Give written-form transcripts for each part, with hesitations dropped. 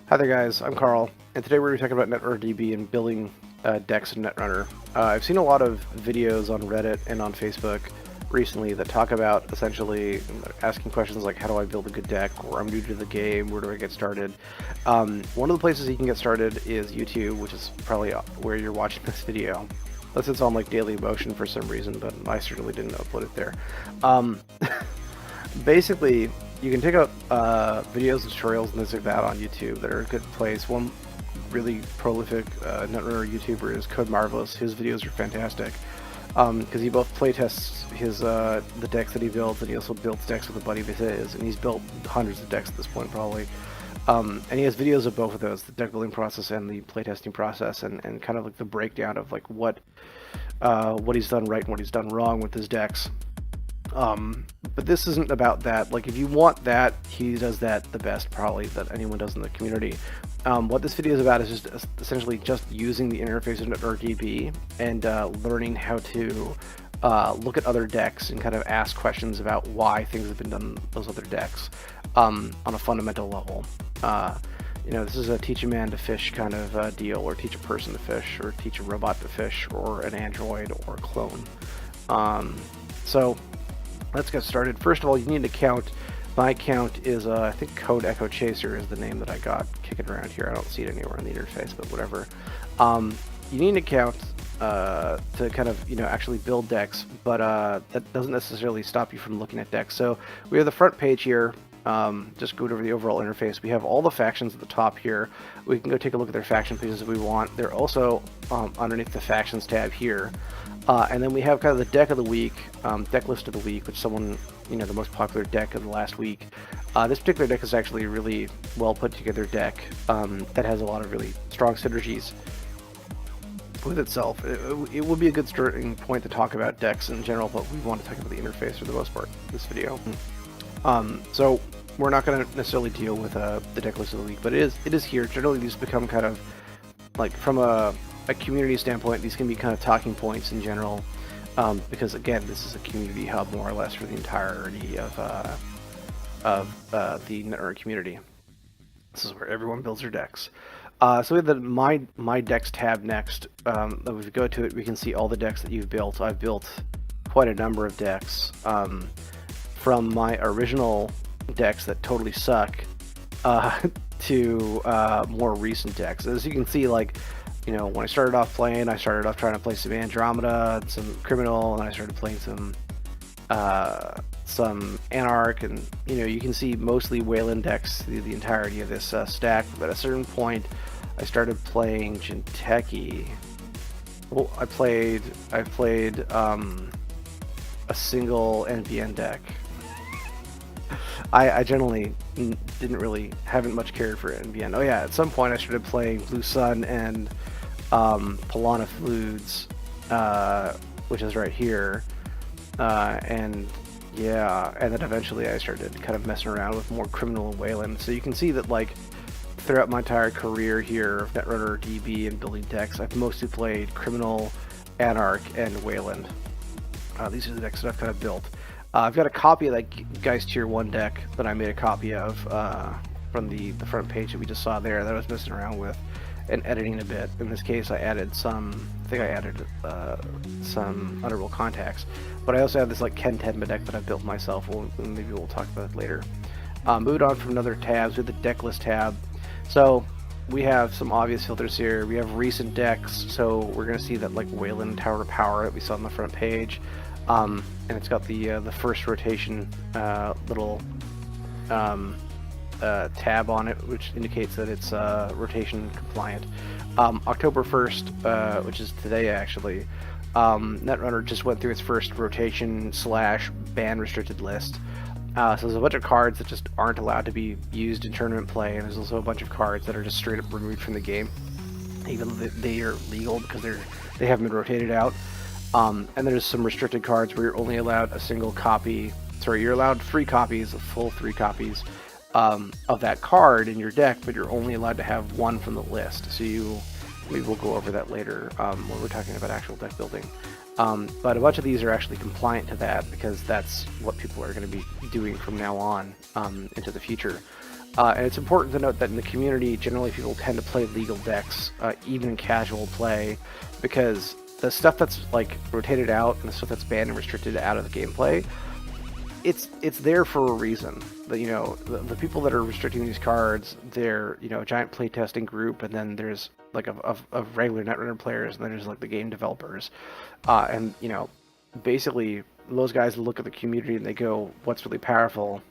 Hi there guys, I'm Carl, and today we're going to be talking about NetrunnerDB and building decks in Netrunner. I've seen a lot of videos on Reddit and on Facebook recently that talk about essentially asking questions like how do I build a good deck, or I'm new to the game, where do I get started? One of the places you can get started is YouTube, which is probably where you're watching this video. Unless it's on like Daily Motion for some reason, but I certainly didn't upload it there. Basically, you can take up videos and tutorials and things like that on YouTube that are a good place. One really prolific Netrunner YouTuber is Code Marvelous. His videos are fantastic because he both playtests his the decks that he builds, and he also builds decks with a buddy of his, and he's built hundreds of decks at this point probably. And he has videos of both of those, the deck building process and the playtesting process, and kind of like the breakdown of like what he's done right and what he's done wrong with his decks. But this isn't about that. Like, if you want that, he does that the best probably that anyone does in the community. What this video is about is just essentially just using the interface of NetrunnerDB and learning how to look at other decks and kind of ask questions about why things have been done in those other decks on a fundamental level. You know, this is a teach a man to fish kind of deal, or teach a person to fish, or teach a robot to fish, or an android, or a clone. So let's get started. First of all, you need an account. My account is, I think Code Echo Chaser is the name that I got kicking around here. I don't see it anywhere on the interface, but whatever. You need an account to kind of, you know, actually build decks, but that doesn't necessarily stop you from looking at decks. So we have the front page here. Just go over the overall interface. We have all the factions at the top here. We can go take a look at their faction pages if we want. They're also underneath the factions tab here. And then we have kind of the deck of the week, deck list of the week, which someone, you know, the most popular deck of the last week. This particular deck is actually a really well put together deck that has a lot of really strong synergies with itself. It would be a good starting point to talk about decks in general, but we want to talk about the interface for the most part in this video. So we're not going to necessarily deal with the deck list of the week, but it is here. Generally, these become kind of like, from a community standpoint, these can be kind of talking points in general, because again, this is a community hub more or less for the entirety of the Netrunner community. This is where everyone builds their decks. So we have the My Decks tab next. If we go to it, we can see all the decks that you've built. I've built quite a number of decks, from my original decks that totally suck to more recent decks. As you can see, like, you know, when I started off playing, I started off trying to play some Andromeda, some Criminal, and I started playing some Anarch, and, you know, you can see mostly Wayland decks through the entirety of this stack. But at a certain point, I started playing Jinteki. Well, I played a single NBN deck. I generally haven't much cared for NBN. Oh yeah, at some point I started playing Blue Sun and Polana Fluids, which is right here, and yeah, and then eventually I started kind of messing around with more Criminal and Wayland. So you can see that, like, throughout my entire career here of NetrunnerDB and building decks, I've mostly played Criminal, Anarch, and Wayland. These are the decks that I've kind of built. I've got a copy of that Geist Tier 1 deck that I made a copy of from the front page that we just saw there, that I was messing around with and editing a bit. In this case, I added some Underworld Contacts, but I also have this like Ken Tenma deck that I built myself. Maybe we'll talk about it later. Moved on from another tabs with the deck list tab. So we have some obvious filters here. We have recent decks, so we're going to see that, like, Wayland Tower of Power that we saw on the front page. And it's got the first rotation little tab on it, which indicates that it's rotation compliant. October 1st, which is today actually, Netrunner just went through its first rotation / ban restricted list. So there's a bunch of cards that just aren't allowed to be used in tournament play, and there's also a bunch of cards that are just straight up removed from the game, even though they are legal because they haven't been rotated out. And there's some restricted cards where you're only allowed a single copy. Sorry, you're allowed 3 copies, a full 3 copies of that card in your deck, but you're only allowed to have 1 from the list. So maybe we'll go over that later when we're talking about actual deck building. But a bunch of these are actually compliant to that because that's what people are going to be doing from now on into the future. And it's important to note that in the community, generally people tend to play legal decks, even in casual play, because the stuff that's like rotated out and the stuff that's banned and restricted out of the gameplay, it's there for a reason. The people that are restricting these cards, they're a giant playtesting group, and then there's like of regular Netrunner players, and then there's like the game developers, and basically those guys look at the community and they go, what's really powerful?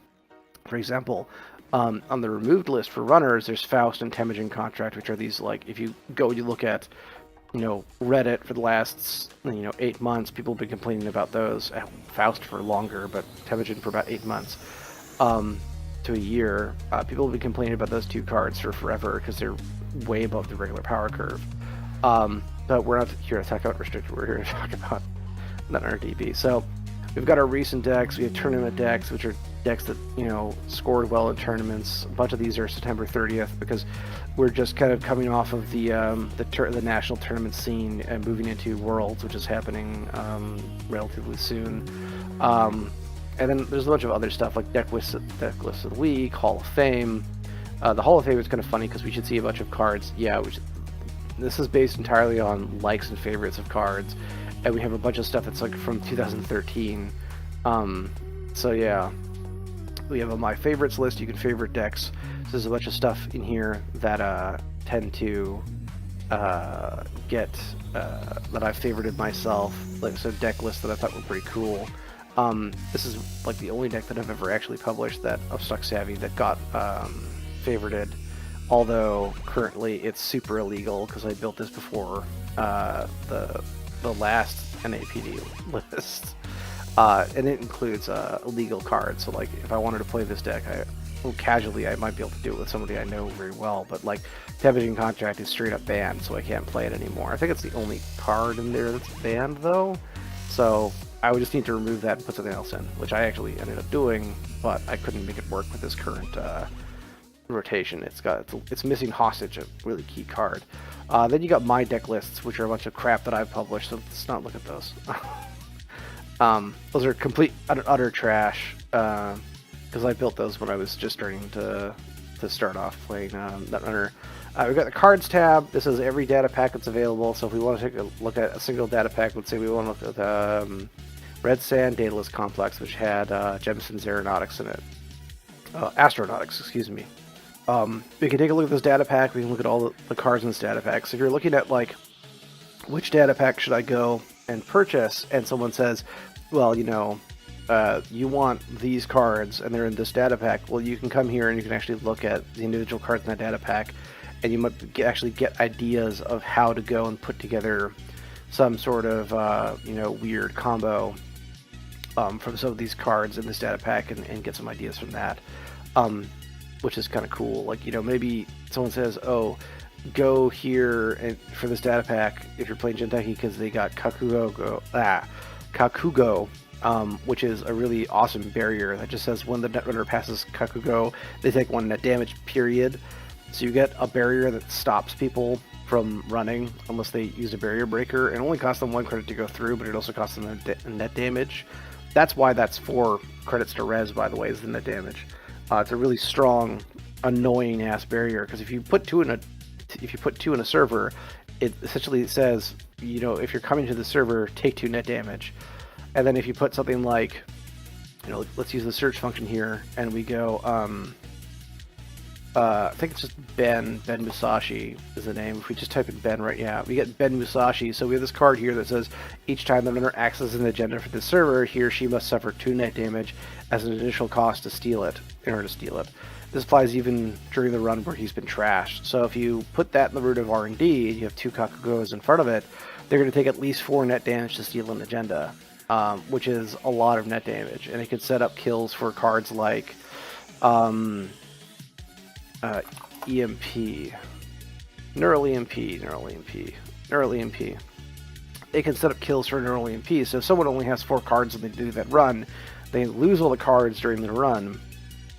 For example, on the removed list for runners, there's Faust and Temujin Contract, which are these, like, if you go, you look at Reddit for the last 8 months, people have been complaining about those. Faust for longer, but Temujin for about 8 months to a year. People have been complaining about those two cards for forever because they're way above the regular power curve. But we're not here to talk about restricted. We're here to talk about NetrunnerDB. So we've got our recent decks. We have tournament decks, which are decks that scored well in tournaments. A bunch of these are September 30th because we're just kind of coming off of the national tournament scene and moving into Worlds, which is happening relatively soon. And then there's a bunch of other stuff like deck lists of the week, Hall of Fame. The Hall of Fame is kind of funny because we should see a bunch of cards. Yeah, this is based entirely on likes and favorites of cards, and we have a bunch of stuff that's like from 2013. So yeah. We have a My Favorites list. You can favorite decks. So there's a bunch of stuff in here that tend to get that I've favorited myself. Like so deck lists that I thought were pretty cool. This is like the only deck that I've ever actually published that of Stuck Savvy that got favorited. Although currently it's super illegal because I built this before the last NAPD list. And it includes illegal cards, so like if I wanted to play this deck, casually I might be able to do it with somebody I know very well, but like Invading Contract is straight up banned, so I can't play it anymore. I think it's the only card in there that's banned though, so I would just need to remove that and put something else in, which I actually ended up doing, but I couldn't make it work with this current rotation. It's missing Hostage, a really key card. Then you got my deck lists, which are a bunch of crap that I've published, so let's not look at those. Those are complete utter trash because I built those when I was just starting to start off playing Netrunner. We've got the cards tab. This is every data pack that's available. So if we want to take a look at a single data pack, let's say we want to look at Red Sand Daedalus Complex, which had Jemson's Aeronautics in it. Astronautics, excuse me. We can take a look at this data pack. We can look at all the cards in this data pack. So if you're looking at like which data pack should I go and purchase, and someone says, well, you want these cards and they're in this data pack, well, you can come here and you can actually look at the individual cards in that data pack, and you might actually get ideas of how to go and put together some sort of weird combo from some of these cards in this data pack and get some ideas from that, which is kind of cool. Like, maybe someone says, oh, go here and for this data pack if you're playing Genteki because they got Kakugo, which is a really awesome barrier that just says when the Netrunner passes Kakugo, they take 1 net damage, period. So you get a barrier that stops people from running unless they use a barrier breaker. It only costs them 1 credit to go through, but it also costs them net damage. That's why that's 4 credits to res, by the way, is the net damage. It's a really strong, annoying ass barrier because if you put 2 in a server, it essentially says, if you're coming to the server, take 2 net damage. And then if you put something like, let's use the search function here, and we go, I think it's just Ben Musashi is the name. If we just type in Ben right now, we get Ben Musashi. So we have this card here that says, each time the runner accesses an agenda for this server, he or she must suffer 2 net damage as an initial cost to steal it, in order to steal it. This applies even during the run where he's been trashed. So if you put that in the root of R&D, you have 2 Kakugos in front of it, they're going to take at least 4 net damage to steal an agenda, which is a lot of net damage. And it could set up kills for cards like EMP, Neural EMP. It can set up kills for Neural EMP. So if someone only has 4 cards and they do that run, they lose all the cards during the run.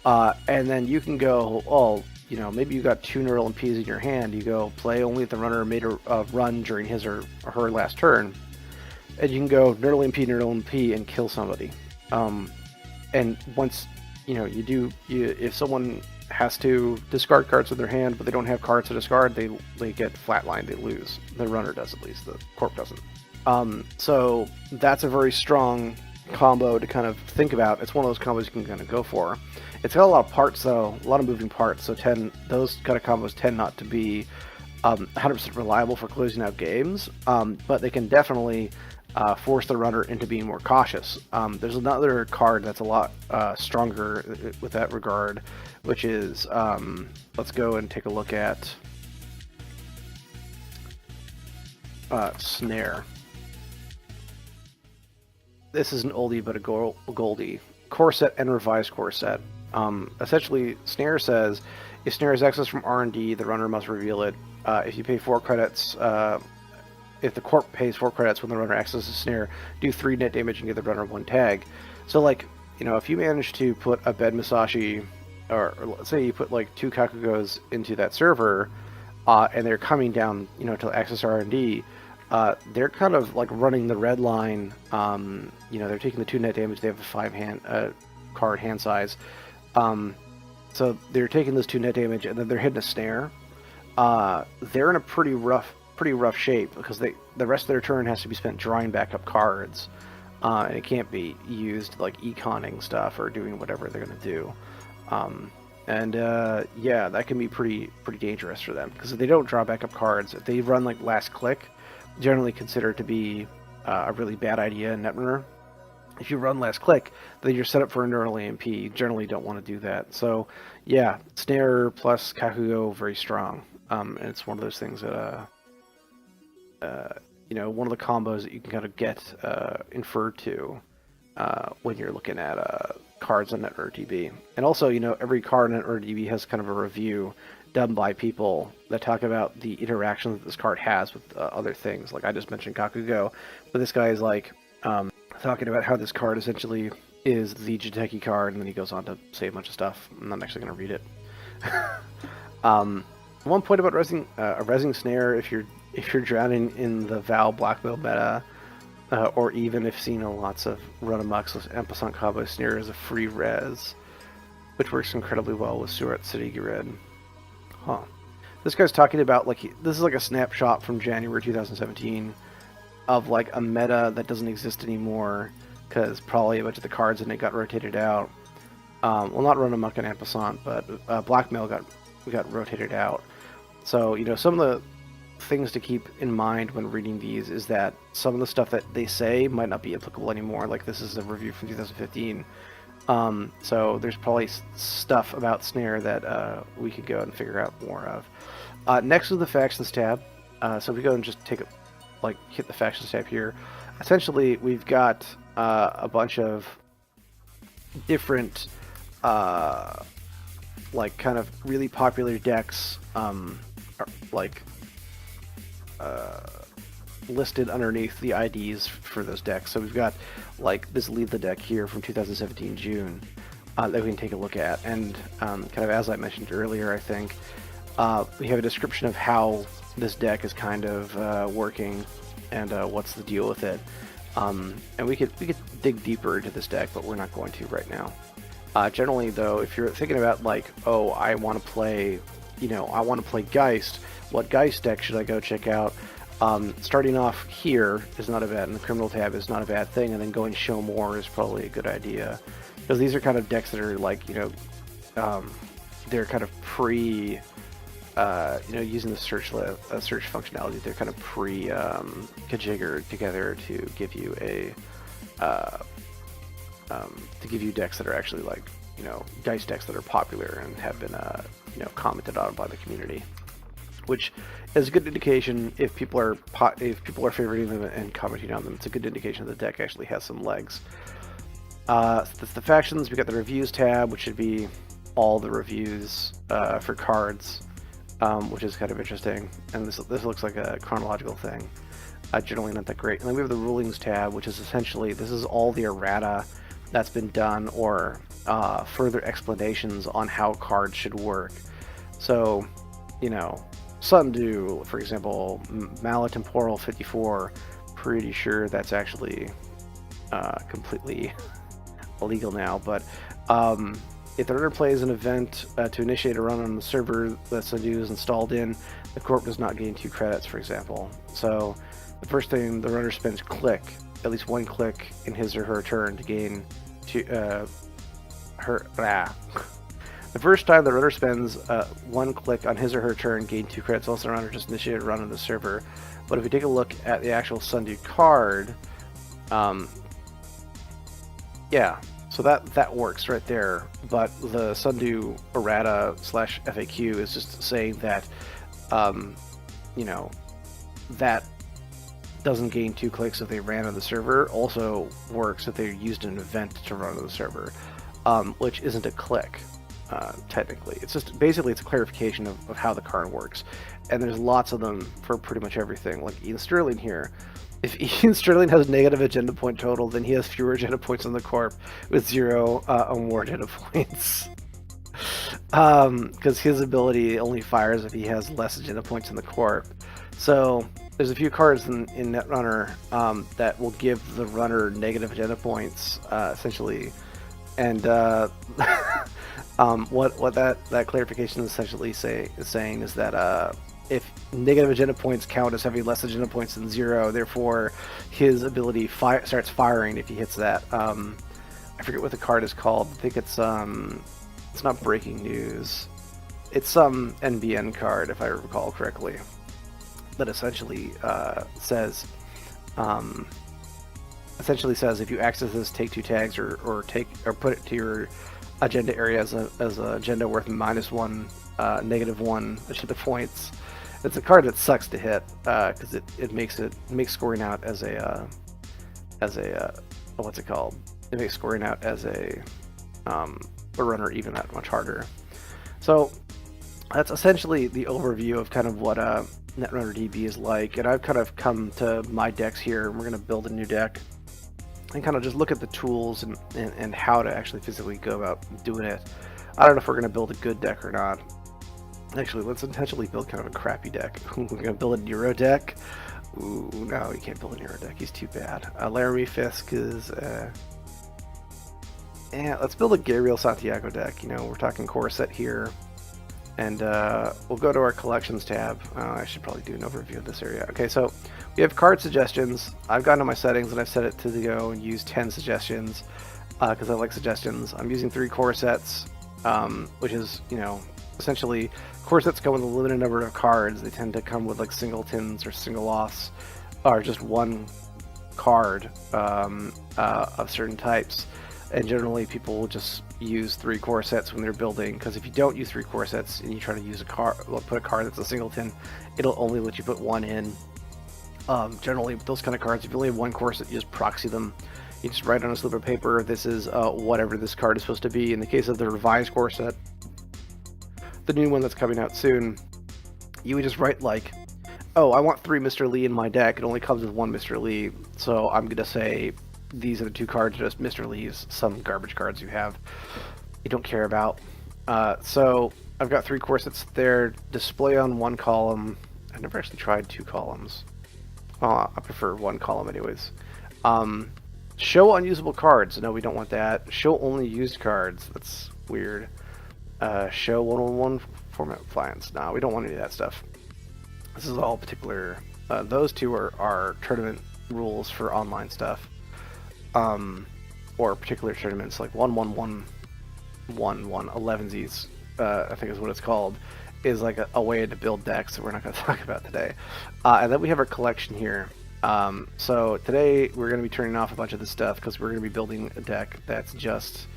And then you can go, maybe you got 2 Neural MPs in your hand. You go play only if the runner made a run during his or her last turn. And you can go Neural MP, and kill somebody. And once, if someone has to discard cards in their hand, but they don't have cards to discard, they get flatlined, they lose. The runner does, at least. The corp doesn't. So that's a very strong combo to kind of think about. It's one of those combos you can kind of go for. It's got a lot of parts, though, a lot of moving parts, so those kind of combos tend not to be 100% reliable for closing out games, but they can definitely force the runner into being more cautious. There's another card that's a lot stronger with that regard, which is, let's go and take a look at Snare. This is an oldie but a goldie. Core set and revised core set. Essentially, Snare says, if Snare is accessed from R&D, the runner must reveal it. If you pay 4 credits, if the corp pays 4 credits when the runner accesses Snare, do 3 net damage and give the runner 1 tag. So, like, you know, if you manage to put a Bed Musashi, or let's say you put like 2 Kakugos into that server, and they're coming down, you know, to access R&D, they're kind of like running the red line. You know, they're taking the 2 net damage. They have a 5 card hand size. So they're taking those 2 net damage, and then they're hitting a Snare. They're in a pretty rough shape, because the rest of their turn has to be spent drawing back up cards, and it can't be used like econing stuff or doing whatever they're going to do. Yeah, that can be pretty dangerous for them, because if they don't draw back up cards, if they run like last click, generally considered to be a really bad idea in Netrunner. If you run last click, then you're set up for internal AMP. You generally don't want to do that. So yeah, Snare plus Kakugo, very strong. And it's one of those things that you know, one of the combos that you can kind of get inferred to when you're looking at cards on NetrunnerDB. And also, you know, every card on NetrunnerDB has kind of a review done by people that talk about the interaction that this card has with other things. Like I just mentioned Kakugo, but this guy is like talking about how this card essentially is the Jiteki card, and then he goes on to say a bunch of stuff. I'm not actually going to read it. One point about resing Snare, if you're drowning in the Val Blackmail meta, or even if seeing lots of run amucks with Empasant combo, Snare is a free res, which works incredibly well with Surat City Grid. Huh. This guy's talking about, like, this is like a snapshot from January 2017 of like a meta that doesn't exist anymore, because probably a bunch of the cards in it got rotated out. Well, not run amuck and Empasant, but Blackmail got rotated out. So, you know, some of the things to keep in mind when reading these is that some of the stuff that they say might not be applicable anymore. Like, this is a review from 2015. So there's probably stuff about Snare that we could go and figure out more of. Next is the Factions tab. So if we go and just take hit the Factions tab here, essentially we've got a bunch of different like kind of really popular decks listed underneath the IDs for those decks. So we've got like this Lead the deck here from 2017 June that we can take a look at, and kind of as I mentioned earlier, I think we have a description of how this deck is kind of working and what's the deal with it. And we could dig deeper into this deck, but we're not going to right now. Generally, though, if you're thinking about like, oh, I want to play, you know, I want to play Geist, what Geist deck should I go check out? Starting off here is not a bad, and the Criminal tab is not a bad thing, and then going Show More is probably a good idea, because these are kind of decks that are like, you know, they're kind of pre, you know, using the search functionality, they're kind of configured together to give you a decks that are actually like, you know, Geist decks that are popular and have been you know, commented on by the community, which is a good indication if people are favoriting them and commenting on them. It's a good indication that the deck actually has some legs. That's the Factions. We got the Reviews tab, which should be all the reviews for cards, which is kind of interesting. And this looks like a chronological thing. Generally not that great. And then we have the Rulings tab, which is essentially, this is all the errata that's been done, or further explanations on how cards should work. So, you know, Sundew, for example, Malatemporal 54, pretty sure that's actually completely illegal now, but if the runner plays an event to initiate a run on the server that Sundew is installed in, the corp does not gain 2 credits, for example. So the first thing the runner spends click, at least 1 click in his or her turn to gain the first time the runner spends 1 click on his or her turn, gain 2 credits, unless the runner just initiated a run on the server. But if we take a look at the actual Sundew card, yeah, so that works right there. But the Sundew errata / FAQ is just saying that, you know, that doesn't gain 2 clicks if they ran on the server. Also works if they used an event to run on the server, which isn't a click. Technically, it's just basically it's a clarification of how the card works, and there's lots of them for pretty much everything. Like Ian Sterling here, if Ian Sterling has negative agenda point total, then he has fewer agenda points on the corp with 0 or more agenda points, because his ability only fires if he has less agenda points in the corp. So there's a few cards in Netrunner that will give the runner negative agenda points, essentially, and what that clarification is essentially saying is that if negative agenda points count as having less agenda points than 0, therefore his ability starts firing if he hits that. I forget what the card is called. I think it's not breaking news. It's some NBN card, if I recall correctly, that essentially says if you access this, take 2 tags or put it to your agenda area as a agenda worth -1, -1 agenda points. It's a card that sucks to hit because it makes scoring out as a what's it called? It makes scoring out as a runner even that much harder. So that's essentially the overview of kind of what NetrunnerDB is like, and I've kind of come to my decks here, and we're going to build a new deck and kind of just look at the tools and how to actually physically go about doing it. I don't know if we're going to build a good deck or not. Actually, let's intentionally build kind of a crappy deck. We're going to build a Nero deck. Ooh, no, you can't build a Nero deck. He's too bad. Laramie Fisk is... yeah, let's build a Gabriel Santiago deck. You know, we're talking core set here. And we'll go to our collections tab. I should probably do an overview of this area. Okay, so we have card suggestions. I've gone to my settings and I've set it to go and use 10 suggestions because I like suggestions. I'm using 3 core sets, which is, you know, essentially core sets come with a limited number of cards. They tend to come with like singletons or single-offs, or just 1 card of certain types. And generally people will just use 3 core sets when they're building, because if you don't use 3 core sets and you try to use put a card that's a singleton, it'll only let you put 1 in. Generally with those kind of cards, if you only have 1 core set, you just proxy them. You just write on a slip of paper, this is whatever this card is supposed to be. In the case of the revised core set, the new one that's coming out soon, you would just write like, oh, I want 3 Mr. Lee in my deck. It only comes with 1 Mr. Lee, so I'm going to say these are the 2 cards, just Mr. Lee's, some garbage cards you have you don't care about. So I've got 3 core sets there. Display on 1 column. I've never actually tried 2 columns. I prefer 1 column anyways. Show unusable cards. No, we don't want that. Show only used cards. That's weird. Show 1-on-1 format appliance. No, we don't want any of that stuff. This is all particular. Those 2 are tournament rules for online stuff. Or particular tournaments like 1-1-1-1-1 11Zs, I think is what it's called, is like a way to build decks that we're not going to talk about today. And then we have our collection here. So today we're going to be turning off a bunch of this stuff because we're going to be building a deck that's just,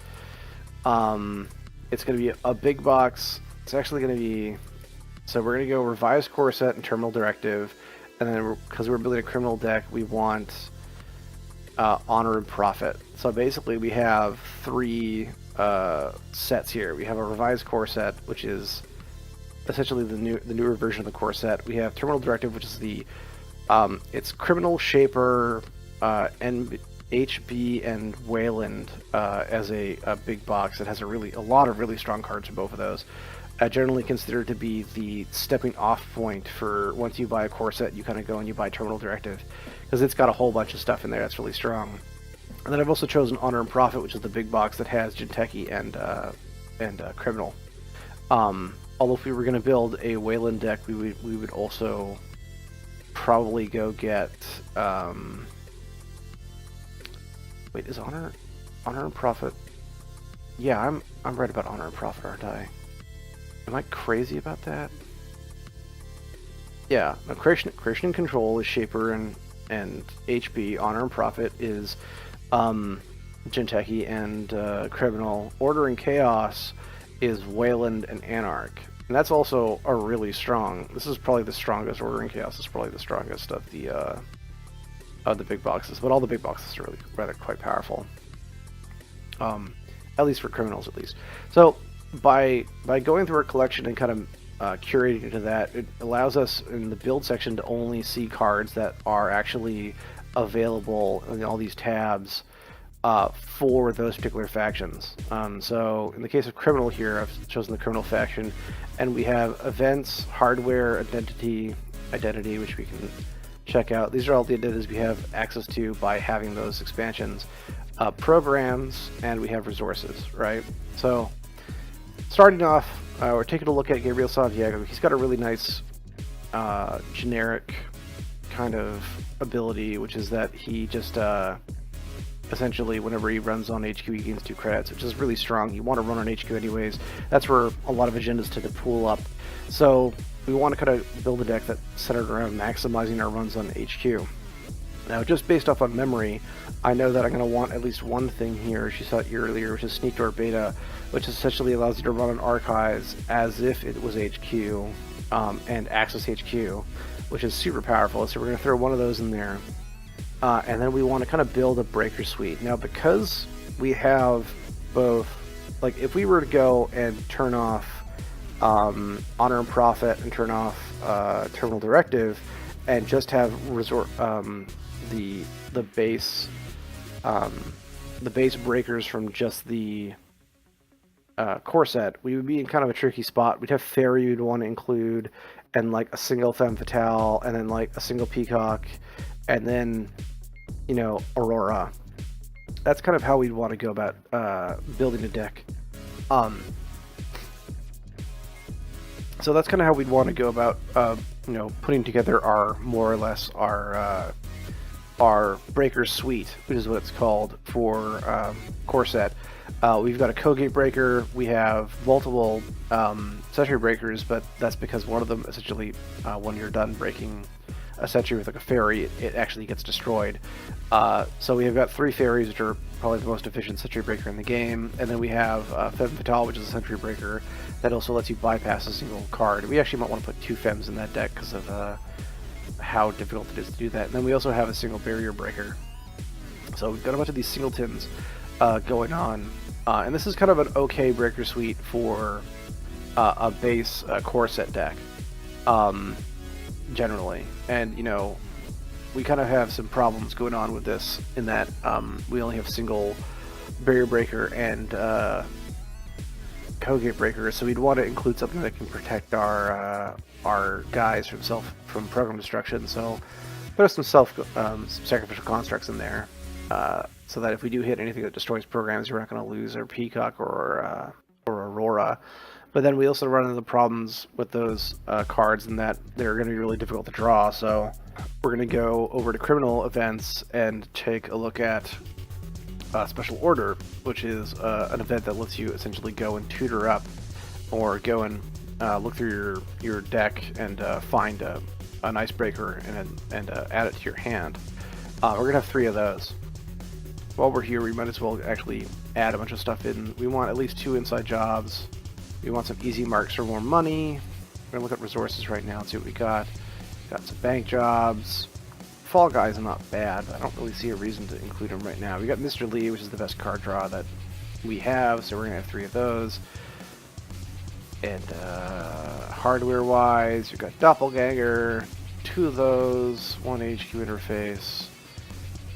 it's going to be a big box. It's actually going to be, so we're going to go revised core set and terminal directive, and then because we're building a criminal deck, we want honor and profit. So basically we have 3 sets here. We have a revised core set, which is essentially the newer version of the core set. We have terminal directive, which is the it's criminal, shaper, HB, and Wayland as a big box. It has a lot of really strong cards for both of those. Generally considered to be the stepping off point for once you buy a core set, you kind of go and you buy terminal directive, because it's got a whole bunch of stuff in there that's really strong. And then I've also chosen honor and profit, which is the big box that has Jinteki Criminal. Although if we were going to build a Wayland deck, we would also probably go get. Wait, is Honor and Profit? Yeah, I'm right about Honor and Profit, aren't I? Am I crazy about that? Yeah, no, Creation and Control is Shaper and HP. Honor and Profit is Jinteki and Criminal. Order and Chaos is Wayland and Anarch. And that's also a really strong. This is probably the strongest. Order and Chaos is probably the strongest of the big boxes. But all the big boxes are really rather quite powerful. At least for criminals, at least. So by going through our collection and kind of curating into that, it allows us in the build section to only see cards that are actually available in all these tabs for those particular factions. So in the case of Criminal here, I've chosen the Criminal faction, and we have Events, Hardware, Identity, which we can check out. These are all the identities we have access to by having those expansions. Programs, and we have resources, right? So starting off, we're taking a look at Gabriel Santiago. He's got a really nice generic kind of ability, which is that he just essentially whenever he runs on HQ he gains 2 credits, which is really strong. You want to run on HQ anyways. That's where a lot of agendas tend to pool up. So we want to kind of build a deck that's centered around maximizing our runs on HQ. Now, just based off on memory, I know that I'm going to want at least one thing here, she saw it earlier, which is Sneak Door Beta, which essentially allows you to run on Archives as if it was HQ, and access HQ, which is super powerful. So we're going to throw one of those in there. And then we want to kind of build a breaker suite. Now, because we have both, like if we were to go and turn off Honor and Profit and turn off Terminal Directive and just have the base breakers from just the core set, we would be in kind of a tricky spot. We'd have Fairy you'd want to include, and like a single Femme Fatale, and then like a single Peacock, and then, you know, Aurora. That's kind of how we'd want to go about building a deck. So that's kind of how we'd want to go about, you know, putting together our, more or less, our breaker suite, which is what it's called for core set. We've got a Cogate breaker, we have multiple sentry breakers, but that's because one of them essentially, when you're done breaking a sentry with like a fairy, it actually gets destroyed. So we have got 3 fairies, which are probably the most efficient sentry breaker in the game, and then we have Femme Fatale, which is a sentry breaker that also lets you bypass a single card. We actually might want to put 2 Femmes in that deck because of how difficult it is to do that. And then we also have a single barrier breaker. So we've got a bunch of these singletons going on, and this is kind of an okay breaker suite for a base core set deck, generally. And you know, we kind of have some problems going on with this in that we only have single barrier breaker and Cogate breaker, so we'd want to include something that can protect our guys from program destruction. So put some sacrificial constructs in there, so that if we do hit anything that destroys programs, we're not going to lose our Peacock or Aurora. But then we also run into the problems with those cards in that they're going to be really difficult to draw. So we're going to go over to Criminal Events and take a look at Special Order, which is an event that lets you essentially go and tutor up, or go and look through your deck and find an icebreaker and add it to your hand. We're going to have 3 of those. While we're here, we might as well actually add a bunch of stuff in. We want at least 2 inside jobs. We want some easy marks for more money. We're going to look at resources right now and see what we got. Got some bank jobs. Fall Guys are not bad, but I don't really see a reason to include them right now. We got Mr. Lee, which is the best card draw that we have, so we're going to have 3 of those. And hardware-wise, we've got Doppelganger, 2 of those, 1 HQ interface,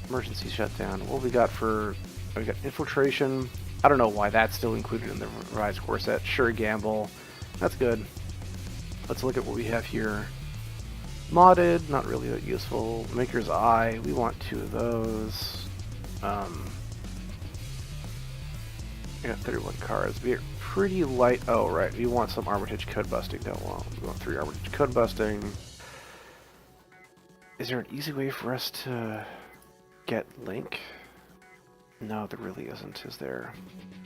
emergency shutdown. What we got for... We got Infiltration. I don't know why that's still included in the revised core set. Sure, Gamble. That's good. Let's look at what we have here. Modded, not really that useful. Maker's Eye, we want 2 of those. I got 31 cards. We're pretty light. Oh, right. We want some Armitage code busting, don't we? We want 3 Armitage code busting. Is there an easy way for us to get Link? No, there really isn't, is there?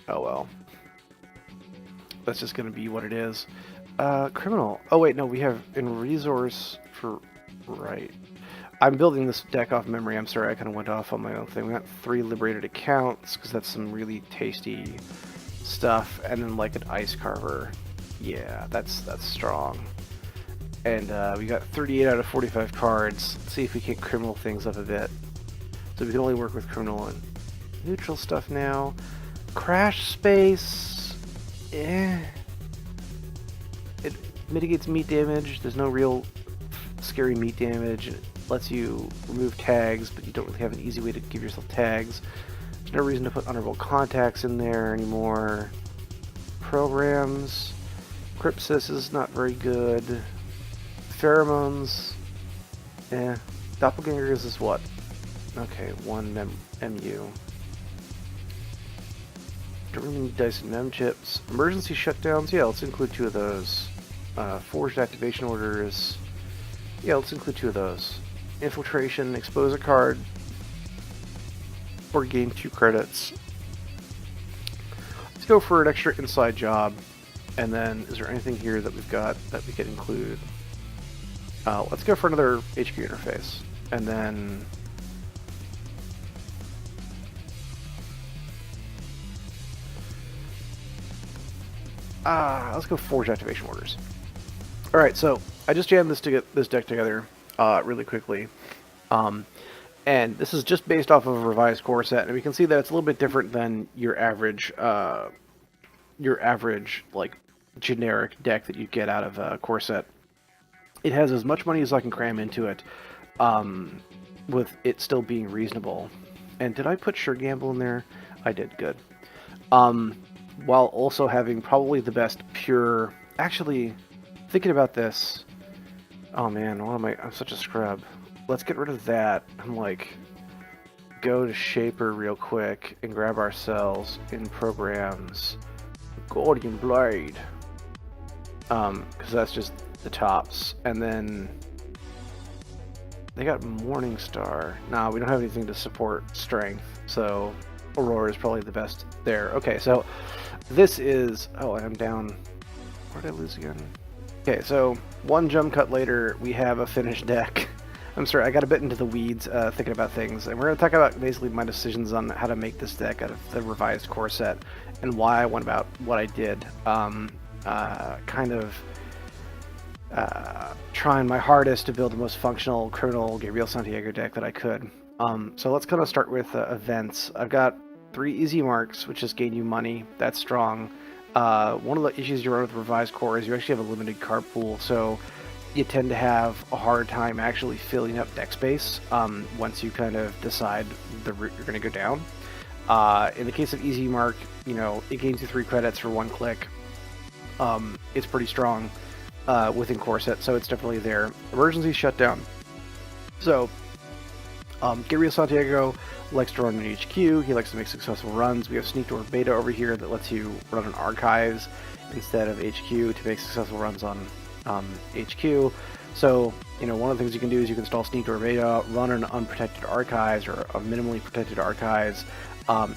Oh well. That's just going to be what it is. Criminal. Oh wait, no, we have in resource for... Right. I'm building this deck off memory. I'm sorry, I kind of went off on my own thing. We got 3 liberated accounts, because that's some really tasty stuff. And then like an ice carver. Yeah, that's strong. And we got 38 out of 45 cards. Let's see if we can criminal things up a bit. So we can only work with criminal and neutral stuff now. Crash space. Eh. It mitigates meat damage. There's no real scary meat damage. It lets you remove tags, but you don't really have an easy way to give yourself tags. There's no reason to put honorable contacts in there anymore. Programs. Crypsis is not very good. Pheromones. Eh. Doppelgangers is what? Okay, 1 MU. Don't really need dice and mem chips. Emergency shutdowns, yeah, let's include 2 of those. Forged activation orders, yeah, let's include 2 of those. Infiltration, expose a card, or gain 2 credits. Let's go for an extra inside job, and then is there anything here that we've got that we could include? Let's go for another HQ interface, and then let's go Forge activation orders. All right, so I just jammed this to get this deck together really quickly, and this is just based off of a revised core set, and we can see that it's a little bit different than your average like generic deck that you get out of a core set. It has as much money as I can cram into it, with it still being reasonable. And did I put Sure Gamble in there? I did, good. While also having probably the best pure... Actually, thinking about this... Oh man, what am I... I'm such a scrub. Let's get rid of that. I'm like... Go to Shaper real quick and grab ourselves in programs... Guardian Blade. Because that's just the tops. And then... They got Morningstar. Nah, we don't have anything to support strength, so... Aurora is probably the best there. Okay, so this is... Oh, I'm down... Where did I lose again? Okay, so one jump cut later, we have a finished deck. I'm sorry, I got a bit into the weeds thinking about things, and we're going to talk about basically my decisions on how to make this deck out of the revised core set, and why I went about what I did. Kind of trying my hardest to build the most functional criminal Gabriel Santiago deck that I could. So let's kind of start with events. I've got 3 easy marks, which just gain you money. That's strong. One of the issues you run with revised core is you actually have a limited card pool, so you tend to have a hard time actually filling up deck space once you kind of decide the route you're going to go down. In the case of easy mark, you know, it gains you 3 credits for 1 click. It's pretty strong within core set, so it's definitely there. Emergency shutdown. So Gabriel Santiago likes to run an HQ, he likes to make successful runs. We have Sneak Door Beta over here that lets you run an Archives instead of HQ to make successful runs on HQ. So, you know, one of the things you can do is you can install Sneak Door Beta, run an unprotected Archives or a minimally protected Archives,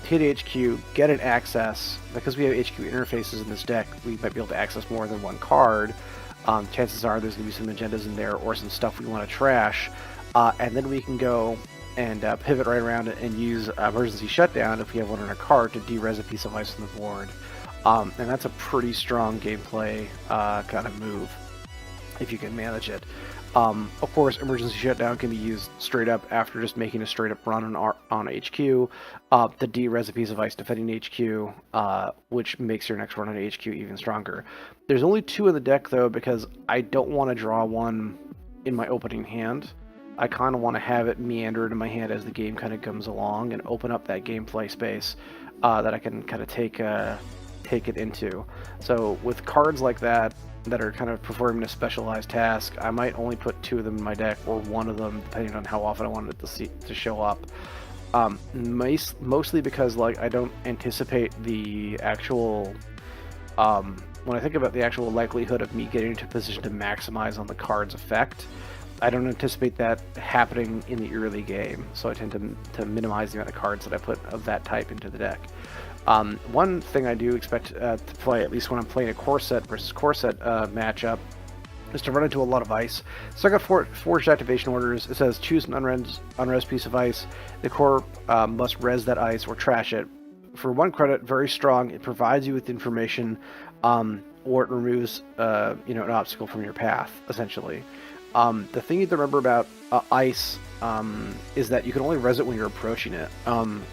hit HQ, get an access. Because we have HQ interfaces in this deck, we might be able to access more than 1 card. Chances are there's going to be some agendas in there or some stuff we want to trash. And then we can go and pivot right around and use emergency shutdown if we have one on our card to de-res a piece of ice on the board. And that's a pretty strong gameplay kind of move if you can manage it. Of course, emergency shutdown can be used straight up after just making a straight up run on HQ to de-res a piece of ice defending HQ, which makes your next run on HQ even stronger. There's only 2 in the deck though, because I don't want to draw one in my opening hand. I kind of want to have it meander into my hand as the game kind of comes along and open up that gameplay space that I can kind of take it into. So with cards like that are kind of performing a specialized task, I might only put 2 of them in my deck, or 1 of them, depending on how often I wanted it to show up. Mostly because like I don't anticipate the actual when I think about the actual likelihood of me getting into a position to maximize on the card's effect, I don't anticipate that happening in the early game, so I tend to minimize the amount of cards that I put of that type into the deck. One thing I do expect to play, at least when I'm playing a core set versus core set matchup, is to run into a lot of ice. So I got forged activation orders. It says choose an unres piece of ice. The core must res that ice or trash it. For 1 credit, very strong. It provides you with information, or it removes an obstacle from your path, essentially. The thing you have to remember about ice is that you can only res it when you're approaching it.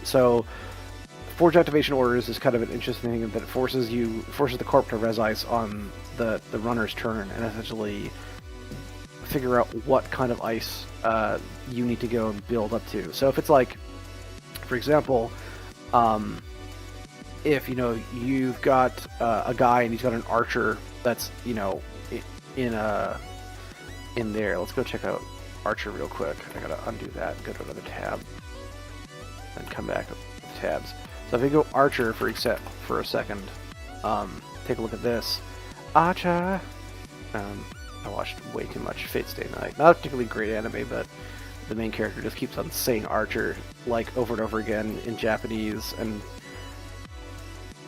So forged activation orders is kind of an interesting thing that it forces the corp to res ice on the runner's turn and essentially figure out what kind of ice you need to go and build up to. So if it's like, for example, if you've got a guy and he's got an archer that's in there. Let's go check out archer real quick. I gotta undo that, go to another tab, and come back with tabs. So if we go archer for a second, take a look at this. Archer! I watched way too much Fate Stay Night. Not a particularly great anime, but the main character just keeps on saying archer like over and over again in Japanese, and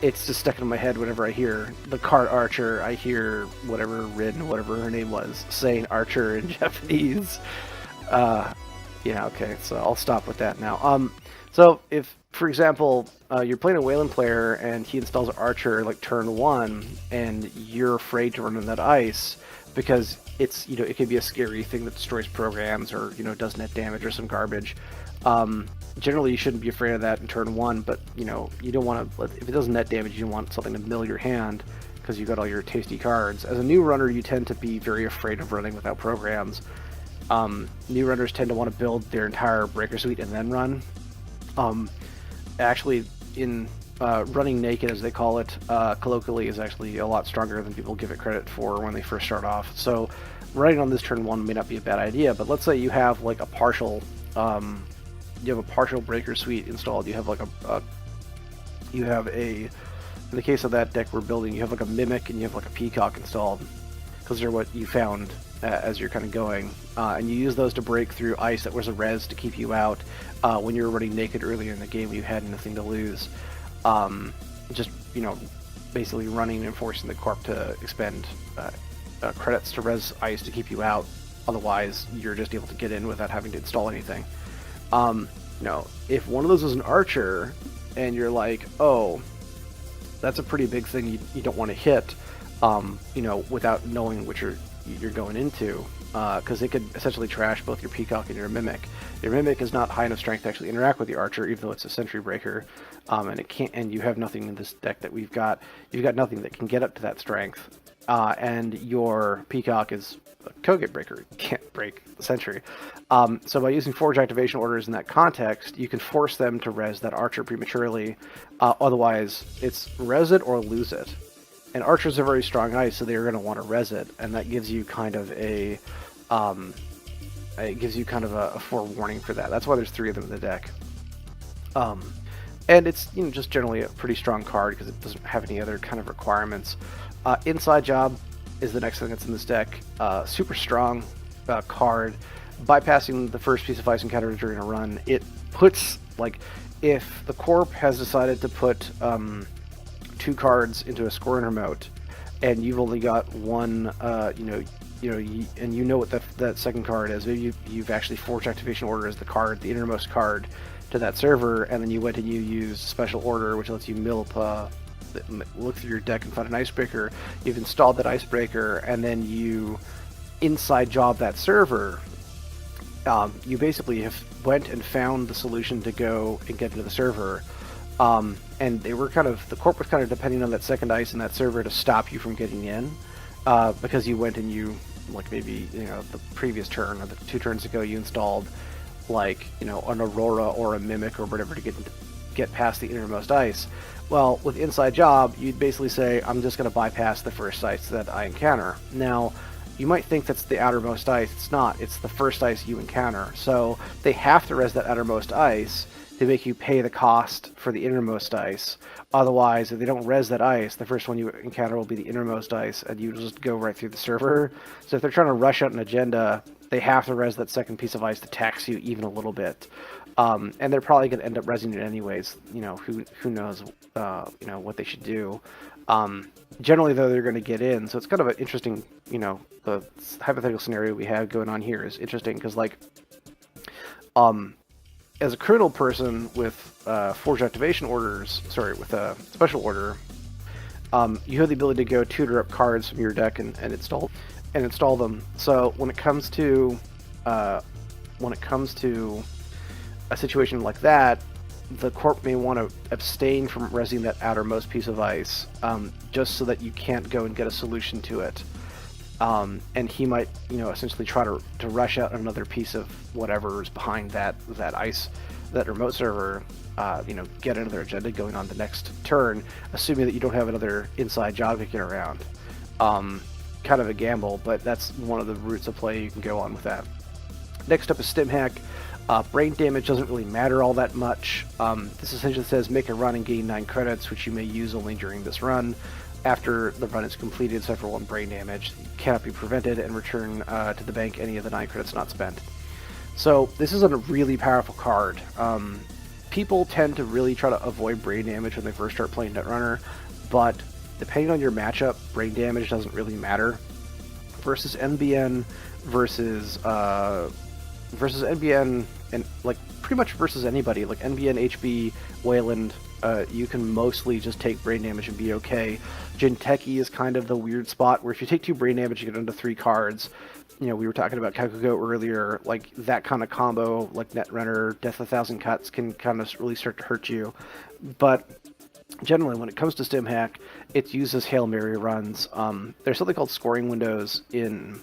it's just stuck in my head whenever I hear the card archer. I hear whatever her name was, saying archer in Japanese. Okay, so I'll stop with that now. So if, for example, you're playing a Wayland player and he installs an archer like turn 1, and you're afraid to run on that ice because it's it can be a scary thing that destroys programs or does net damage or some garbage. Generally, you shouldn't be afraid of that in turn 1, but you don't want to. If it does net damage, you don't want something to mill your hand because you've got all your tasty cards. As a new runner, you tend to be very afraid of running without programs. New runners tend to want to build their entire breaker suite and then run. Actually, in running naked, as they call it, colloquially, is actually a lot stronger than people give it credit for when they first start off. So, running on this turn 1 may not be a bad idea. But let's say you have like a partial. You have a partial breaker suite installed. You have like in the case of that deck we're building, you have like a mimic and you have like a peacock installed, because they're what you found as you're kind of going, and you use those to break through ice that was a res to keep you out when you were running naked earlier in the game when you had nothing to lose. Just basically running and forcing the corp to expend credits to res ice to keep you out. Otherwise, you're just able to get in without having to install anything. If one of those is an archer, and you're like, oh, that's a pretty big thing you don't want to hit, without knowing what you're going into, because it could essentially trash both your peacock and your mimic. Your mimic is not high enough strength to actually interact with the archer, even though it's a sentry breaker, and it can't. And you have nothing in this deck that we've got. You've got nothing that can get up to that strength, and your peacock is a Kogate breaker. You can't break the sentry. So by using forge activation orders in that context, you can force them to res that archer prematurely. Otherwise, it's res it or lose it. And archers are very strong ice, so they're going to want to res it, and that gives you kind of a forewarning for that. That's why there's 3 of them in the deck. And it's just generally a pretty strong card because it doesn't have any other kind of requirements. Inside Job is the next thing that's in this deck. Super strong card. Bypassing the first piece of ice encounter during a run, it puts, like, if the corp has decided to put 2 cards into a scoring remote, and you've only got one, and you know what that second card is. Maybe you've actually forged activation order as the innermost card to that server, and then you went and you used special order, which lets you look through your deck and find an icebreaker. You've installed that icebreaker, and then you inside job that server. You basically went and found the solution to go and get into the server. And the corp was kind of depending on that second ice in that server to stop you from getting in, because you went and you, like, maybe, the previous turn or the 2 turns ago, you installed, like, an Aurora or a Mimic or whatever to get past the innermost ice. Well, with Inside Job, you'd basically say, I'm just going to bypass the first ice that I encounter. Now, you might think that's the outermost ice. It's not. It's the first ice you encounter. So they have to res that outermost ice to make you pay the cost for the innermost ice. Otherwise, if they don't res that ice, the first one you encounter will be the innermost ice, and you just go right through the server. So if they're trying to rush out an agenda, they have to res that second piece of ice to tax you even a little bit. And they're probably going to end up resing it anyways. You know, who knows, you know, what they should do. Generally, though, they're going to get in. So it's kind of an interesting, you know, the hypothetical scenario we have going on here is interesting because, like, as a criminal person with forged activation orders, with a special order, you have the ability to go tutor up cards from your deck and install them. So when it comes to a situation like that, the corp may want to abstain from resing that outermost piece of ice, just so that you can't go and get a solution to it. And he might, you know, essentially try to rush out another piece of whatever is behind that ice, that remote server, you know, get another agenda going on the next turn, assuming that you don't have another inside job kicking around. Kind of a gamble, but that's one of the routes of play you can go on with that. Next up is Stim Hack. Brain damage doesn't really matter all that much. This essentially says make a run and gain 9 credits, which you may use only during this run. After the run is completed, except for 1 brain damage, you cannot be prevented, and return to the bank any of the 9 credits not spent. So this is a really powerful card. People tend to really try to avoid brain damage when they first start playing Netrunner, but depending on your matchup, brain damage doesn't really matter. Versus NBN versus NBN, and like pretty much versus anybody, like NBN, HB, Wayland, you can mostly just take brain damage and be okay. Jinteki is kind of the weird spot where if you take 2 brain damage, you get into 3 cards. You know, we were talking about Kakugo earlier, like that kind of combo, like Netrunner, Death of 1,000 Cuts can kind of really start to hurt you. But generally, when it comes to Stim Hack, it's used as Hail Mary runs. There's something called scoring windows in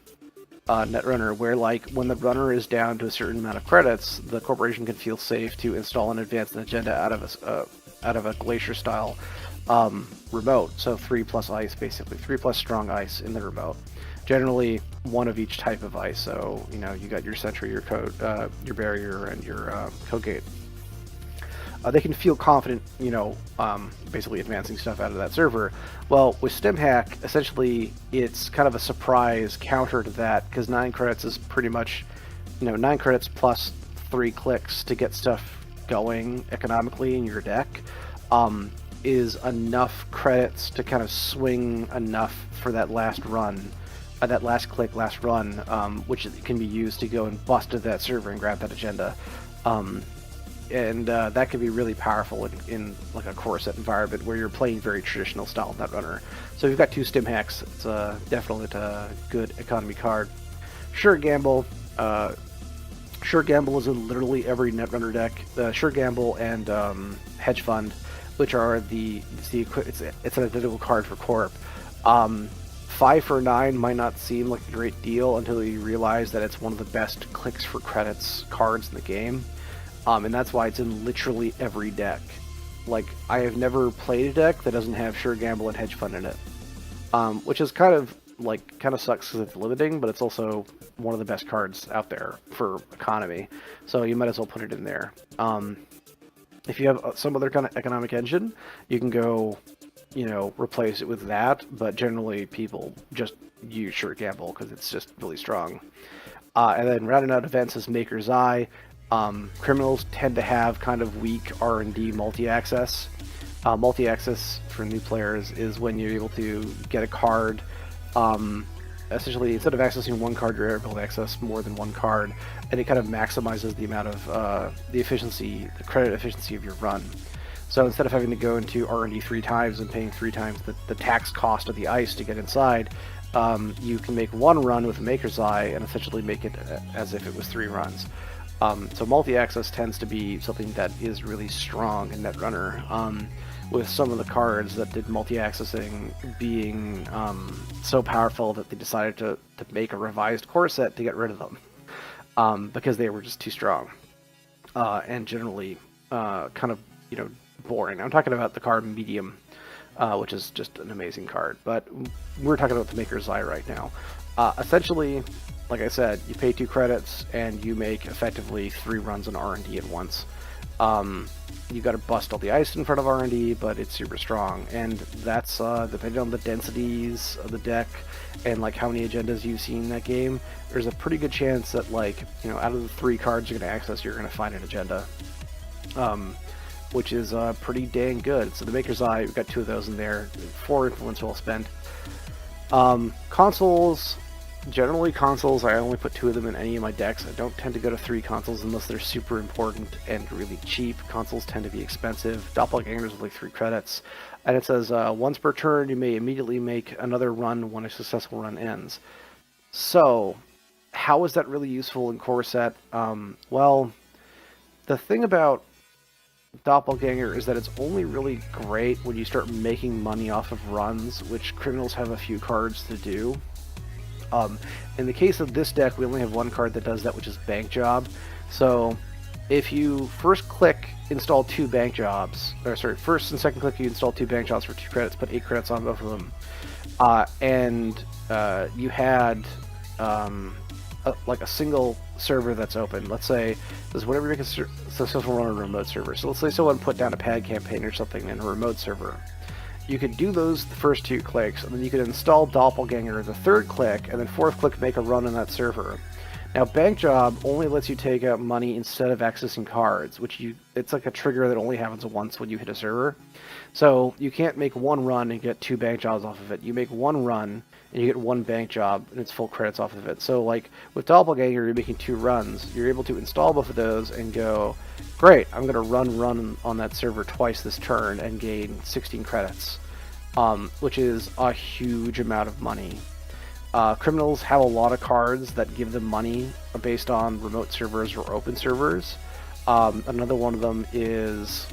Netrunner, where like when the runner is down to a certain amount of credits, the corporation can feel safe to install and advance an agenda out of a glacier style remote. So 3+ ice, basically 3+ strong ice in the remote. Generally 1 of each type of ice. So you know, you got your sentry, your code, your barrier, and your code gate. They can feel confident, you know, basically advancing stuff out of that server. Well, with Stim Hack, essentially, it's kind of a surprise counter to that, because 9 credits is pretty much, you know, 9 credits plus 3 clicks to get stuff going economically in your deck, is enough credits to kind of swing enough for that last run, that last click, last run, which can be used to go and bust to that server and grab that agenda. And that can be really powerful in like a core set environment where you're playing very traditional style Netrunner. So if you've got 2 Stim Hacks, it's definitely a good economy card. Sure Gamble. Sure Gamble is in literally every Netrunner deck. Sure Gamble and Hedge Fund, which are it's an identical card for Corp. 5 for 9 might not seem like a great deal until you realize that it's one of the best clicks for credits cards in the game. And that's why it's in literally every deck. Like, I have never played a deck that doesn't have Sure Gamble and Hedge Fund in it. Which is kind of sucks because it's limiting, but it's also one of the best cards out there for economy. So you might as well put it in there. If you have some other kind of economic engine, you can go, you know, replace it with that. But generally, people just use Sure Gamble because it's just really strong. And then rounding out events is Maker's Eye. Criminals tend to have kind of weak R&D multi-access. Multi-access for new players is when you're able to get a card. Essentially, instead of accessing 1 card, you're able to access more than 1 card, and it kind of maximizes the amount of the credit efficiency of your run. So instead of having to go into R&D 3 times and paying 3 times the tax cost of the ice to get inside, you can make 1 run with a Maker's Eye and essentially make it as if it was 3 runs. So multi-access tends to be something that is really strong in Netrunner, with some of the cards that did multi-accessing being so powerful that they decided to make a revised core set to get rid of them, because they were just too strong, and generally kind of, you know, boring. I'm talking about the card Medium, which is just an amazing card, but we're talking about the Maker's Eye right now. Essentially, like I said, you pay 2 credits and you make effectively 3 runs on R&D at once. You got to bust all the ice in front of R&D, but it's super strong, and that's depending on the densities of the deck and like how many agendas you've seen in that game. There's a pretty good chance that, like, you know, out of the 3 cards you're going to access, you're going to find an agenda, which is pretty dang good. So the Maker's Eye, we've got 2 of those in there, 4 influence well spent. Consoles. Generally, consoles, I only put 2 of them in any of my decks. I don't tend to go to 3 consoles unless they're super important and really cheap. Consoles tend to be expensive. Doppelgangers with like 3 credits. And it says, once per turn, you may immediately make another run when a successful run ends. So, how is that really useful in core set? Well, the thing about Doppelganger is that it's only really great when you start making money off of runs, which criminals have a few cards to do. In the case of this deck, we only have 1 card that does that, which is Bank Job. So if you first click install 2 bank jobs, or sorry, first and second click you install 2 bank jobs for 2 credits, put 8 credits on both of them, and you had like a single server that's open. Let's say this is whenever you make a successful run on a remote server. So let's say someone put down a pad campaign or something in a remote server. You could do those the first 2 clicks, and then you could install Doppelganger the 3rd click, and then 4th click make a run on that server. Now, Bank Job only lets you take out money instead of accessing cards, it's like a trigger that only happens once when you hit a server. So you can't make 1 run and get 2 bank jobs off of it. You make 1 run and you get 1 bank job and it's full credits off of it. So like with Doppelganger, you're making 2 runs. You're able to install both of those and go, great, I'm going to run on that server twice this turn and gain 16 credits, which is a huge amount of money. Criminals have a lot of cards that give them money based on remote servers or open servers. Another one of them is...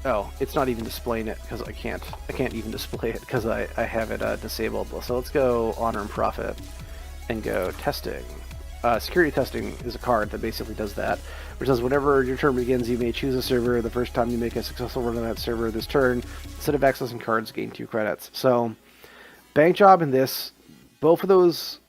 oh, it's not even displaying it because I can't even display it because I have it disabled. So let's go Honor and Profit and go Testing. Security Testing is a card that basically does that, which says whenever your turn begins, you may choose a server. The first time you make a successful run on that server this turn, instead of accessing cards, gain 2 credits. So, Bank Job and this, both of those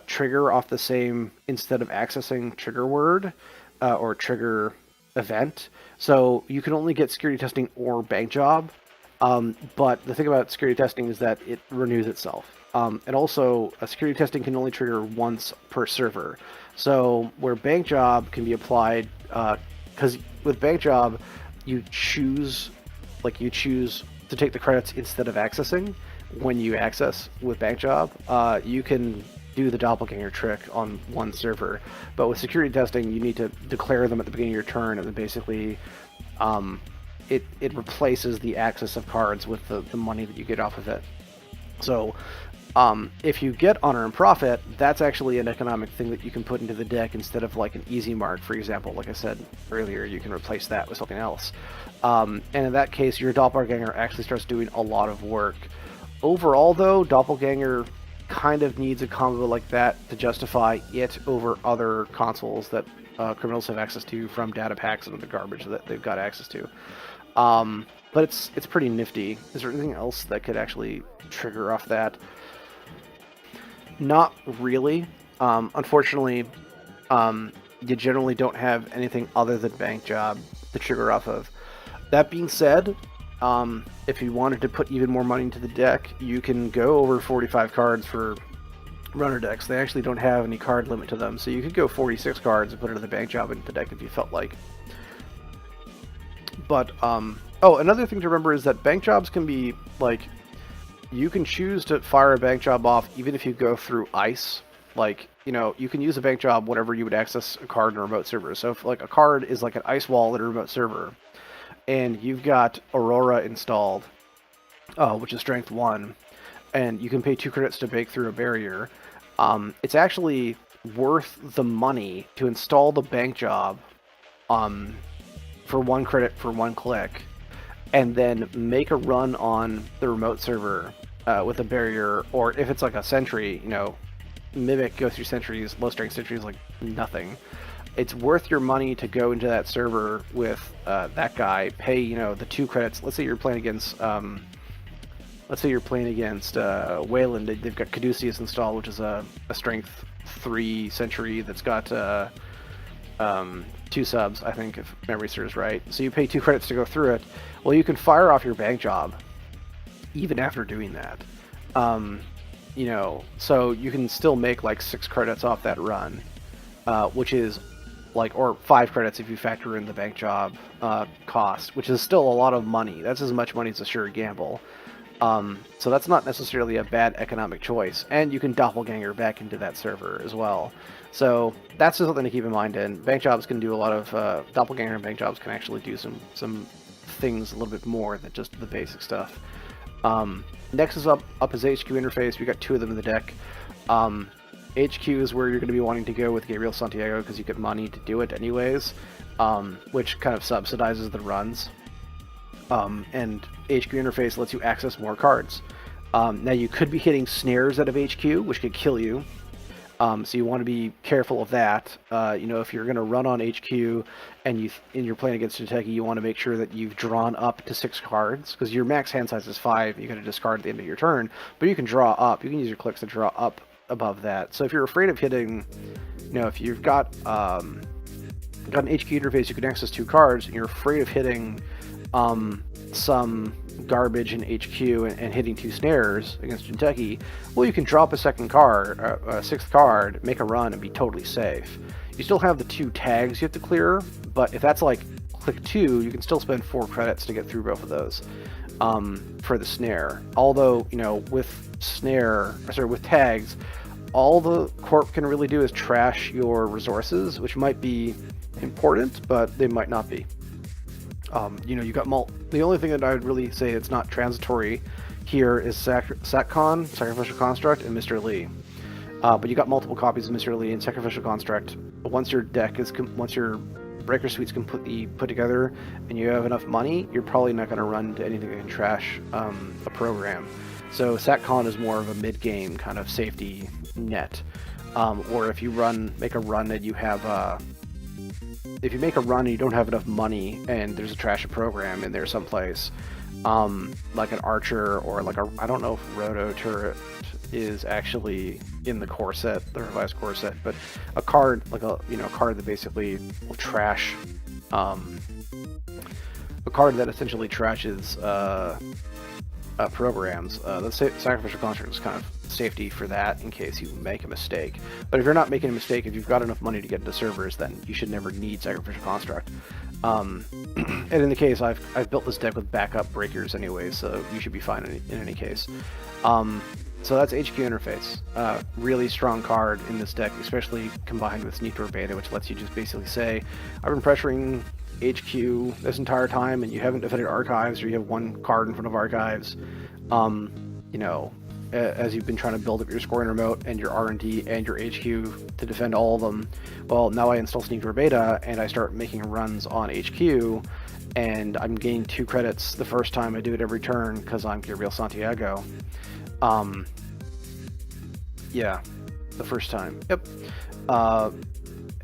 trigger off the same instead of accessing trigger word or trigger event. So you can only get Security Testing or Bank Job, but the thing about Security Testing is that it renews itself. And also, security testing can only trigger once per server. So where Bank Job can be applied, because with Bank Job, you choose to take the credits instead of accessing. When you access with Bank Job, you can do the Doppelganger trick on 1 server. But with security testing, you need to declare them at the beginning of your turn, and then basically it replaces the access of cards with the money that you get off of it. So if you get Honor and Profit, that's actually an economic thing that you can put into the deck instead of like an easy mark, for example. Like I said earlier, you can replace that with something else. And in that case, your Doppelganger actually starts doing a lot of work. Overall, though, Doppelganger kind of needs a combo like that to justify it over other consoles that criminals have access to from data packs and other garbage that they've got access to. But it's pretty nifty. Is there anything else that could actually trigger off that? Not really. Unfortunately, you generally don't have anything other than Bank Job to trigger off of. That being said, if you wanted to put even more money into the deck, you can go over 45 cards for runner decks. They actually don't have any card limit to them, so you could go 46 cards and put another Bank Job into the deck if you felt like. But, oh, another thing to remember is that Bank Jobs can be, like, you can choose to fire a Bank Job off even if you go through ice. Like, you know, you can use a Bank Job whenever you would access a card in a remote server. So if, like, a card is like an ice wall in a remote server, and you've got Aurora installed, which is strength 1, and you can pay 2 credits to break through a barrier, it's actually worth the money to install the Bank Job for 1 credit for 1 click, and then make a run on the remote server with a barrier, or if it's like a sentry, you know, Mimic, go through sentries, low strength sentries, like nothing. It's worth your money to go into that server with that guy, pay, you know, the 2 credits. Let's say you're playing against Wayland. They've got Caduceus installed, which is a strength 3 sentry that's got 2 subs, I think, if memory serves right. So you pay 2 credits to go through it. Well, you can fire off your bank job even after doing that. You know, so you can still make like 6 credits off that run, which is like, or 5 credits if you factor in the bank job cost, which is still a lot of money. That's as much money as a sure gamble. So that's not necessarily a bad economic choice, and you can doppelganger back into that server as well. So that's just something to keep in mind. And bank jobs can do a lot of doppelganger, and bank jobs can actually do some things a little bit more than just the basic stuff. Next is up is HQ interface. We got 2 of them in the deck. HQ is where you're going to be wanting to go with Gabriel Santiago because you get money to do it anyways, which kind of subsidizes the runs. And HQ interface lets you access more cards. Now you could be hitting snares out of HQ, which could kill you. So you want to be careful of that. You know, if you're going to run on HQ and you're playing against Jinteki, you want to make sure that you've drawn up to 6 cards, because your max hand size is 5. You're going to discard at the end of your turn, but you can draw up. You can use your clicks to draw up above that. So if you're afraid of hitting, you know, if you've got an HQ interface, you can access 2 cards, and you're afraid of hitting some garbage in HQ and hitting 2 snares against Jinteki, well, you can drop a 2nd card, a 6th card, make a run, and be totally safe. You still have the 2 tags you have to clear, but if that's like click 2, you can still spend 4 credits to get through both of those for the snare. Although, you know, with tags, all the corp can really do is trash your resources, which might be important, but they might not be. You know, you got the only thing that I would really say it's not transitory here is SatCon, Sacrificial Construct, and Mr. Lee. But you got multiple copies of Mr. Lee and Sacrificial Construct. Once your deck is, once your Breaker Suite's completely put together and you have enough money, you're probably not going to run into anything that can trash a program. So SatCon is more of a mid-game kind of safety net. Or if you make a run and you have if you make a run and you don't have enough money and there's a trash program in there someplace, like an Archer or like I don't know if Roto Turret is actually in the core set, the revised core set, but a card, like a card that basically will trash, a card that essentially trashes programs. The Sacrificial Construct is kind of safety for that in case you make a mistake. But if you're not making a mistake, if you've got enough money to get into servers, then you should never need Sacrificial Construct. And in the case, I've built this deck with backup breakers anyway, so you should be fine in any case. So that's HQ interface. Really strong card in this deck, especially combined with Netrunner Beta, which lets you just basically say, I've been pressuring HQ this entire time and you haven't defended archives, or you have 1 card in front of archives. You know, as you've been trying to build up your scoring remote and your R&D and your HQ to defend all of them, well, now I install Netrunner Beta and I start making runs on HQ, and I'm gaining 2 credits the first time I do it every turn because I'm Gabriel Santiago. Yeah, the first time. Yep.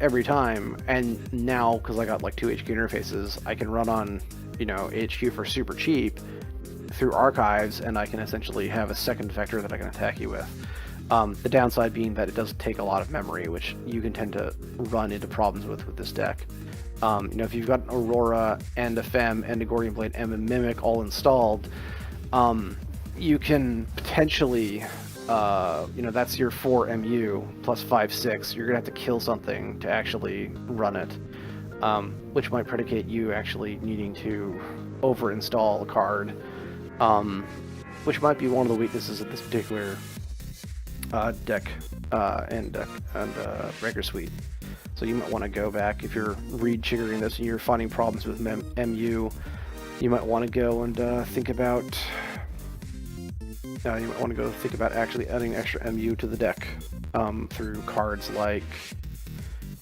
Every time, and now because I got like 2 HQ interfaces, I can run on, you know, HQ for super cheap through archives, and I can essentially have a second vector that I can attack you with. The downside being that it does take a lot of memory, which you can tend to run into problems with this deck. You know, if you've got an Aurora and a Fem and a Gordian Blade and a Mimic all installed, you can potentially, you know, that's your 4 MU plus 5/6. You're gonna have to kill something to actually run it, which might predicate you actually needing to over-install a card, which might be one of the weaknesses of this particular deck and Breaker Suite. So you might want to go back, if you're rejiggering this and you're finding problems with MU, you might want to go and think about. You might want to go think about actually adding extra MU to the deck through cards like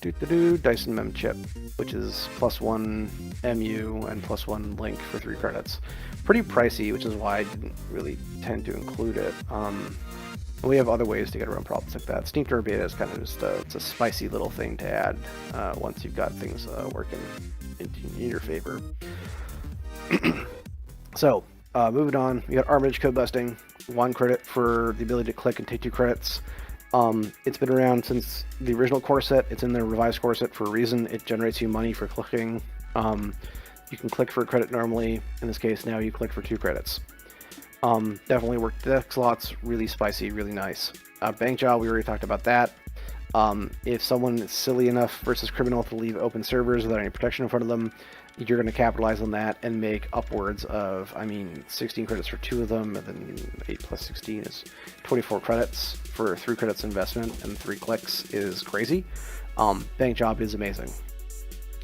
Dyson Mem Chip, which is +1 MU and +1 Link for 3 credits. Pretty pricey, which is why I didn't really tend to include it. We have other ways to get around problems like that. Netrunner Beta is kind of just it's a spicy little thing to add once you've got things working in your favor. So, moving on, we got Armitage Code Busting. 1 credit for the ability to click and take 2 credits. It's been around since the original core set. It's in the revised core set for a reason. It generates you money for clicking. You can click for a credit normally. In this case, now you click for 2 credits. Definitely worked deck slots, really spicy, really nice. Bank job, we already talked about that. If someone is silly enough versus criminal to leave open servers without any protection in front of them, you're going to capitalize on that and make upwards of, 16 credits for 2 of them, and then 8 plus 16 is 24 credits for 3 credits investment, and 3 clicks is crazy. Bank job is amazing.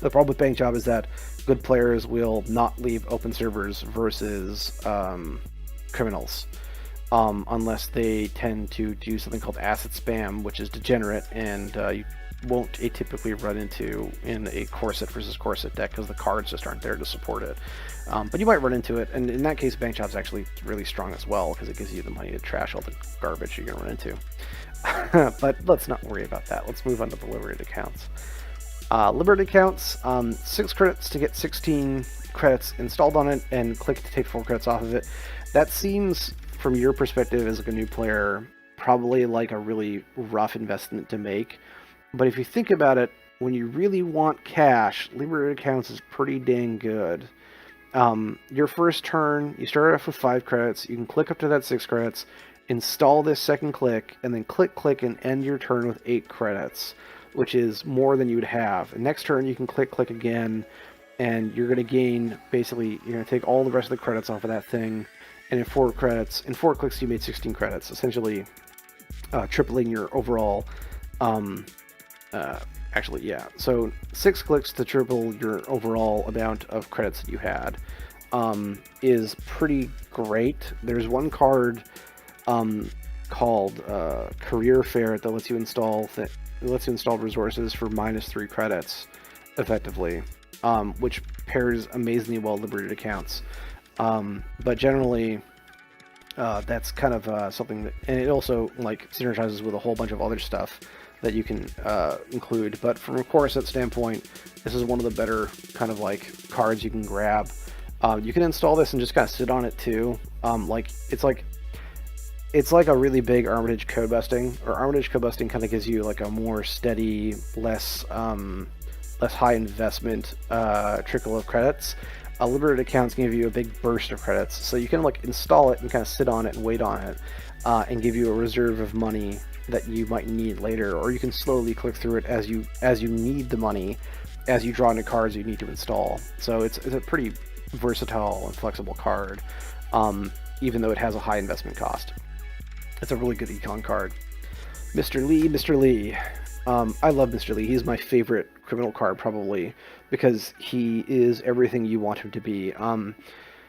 The problem with bank job is that good players will not leave open servers versus criminals, unless they tend to do something called asset spam, which is degenerate, and you won't atypically run into in a core set versus core set deck because the cards just aren't there to support it. But you might run into it, and in that case, bank job's actually really strong as well because it gives you the money to trash all the garbage you're going to run into. But let's not worry about that. Let's move on to the liberated accounts. Liberated accounts, 6 credits to get 16 credits installed on it, and click to take 4 credits off of it. That seems, from your perspective as like a new player, probably like a really rough investment to make. But if you think about it, when you really want cash, liberated accounts is pretty dang good. Your first turn, you start off with 5 credits, you can click up to that 6 credits, install this second click, and then click, and end your turn with 8 credits, which is more than you would have. And next turn, you can click again, and you're going to gain, basically, you're going to take all the rest of the credits off of that thing, and in 4 clicks, you made 16 credits, essentially tripling your overall, so 6 clicks to triple your overall amount of credits that you had is pretty great. There's one card called Career Fair that lets you install resources for -3 credits, effectively, which pairs amazingly well with liberated accounts. But generally, that's kind of something that, and it also like synergizes with a whole bunch of other stuff that you can include. But from a core set standpoint, this is one of the better kind of like cards you can grab. You can install this and just kind of sit on it too. It's like a really big Armitage code busting, or Armitage code busting kind of gives you like a more steady, less high investment trickle of credits. Liberated accounts can give you a big burst of credits, so you can like install it and kind of sit on it and wait on it, and give you a reserve of money that you might need later, or you can slowly click through it as you need the money, as you draw into cards you need to install. So it's a pretty versatile and flexible card, even though it has a high investment cost. It's a really good econ card. Mr. Lee. I love Mr. Lee. He's my favorite criminal card, probably, because he is everything you want him to be.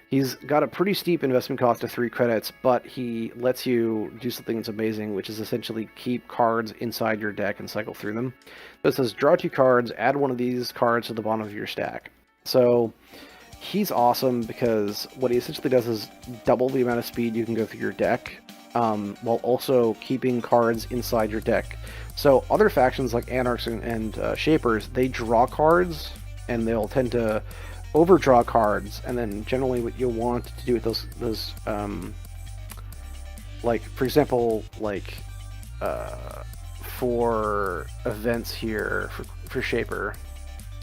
He's got a pretty steep investment cost of 3 credits, but he lets you do something that's amazing, which is essentially keep cards inside your deck and cycle through them. So it says, draw 2 cards, add one of these cards to the bottom of your stack. So he's awesome because what he essentially does is double the amount of speed you can go through your deck, while also keeping cards inside your deck. So other factions like Anarchs and Shapers, they draw cards, and they'll tend to overdraw cards, and then generally what you'll want to do with those like, for example, like for events here for Shaper,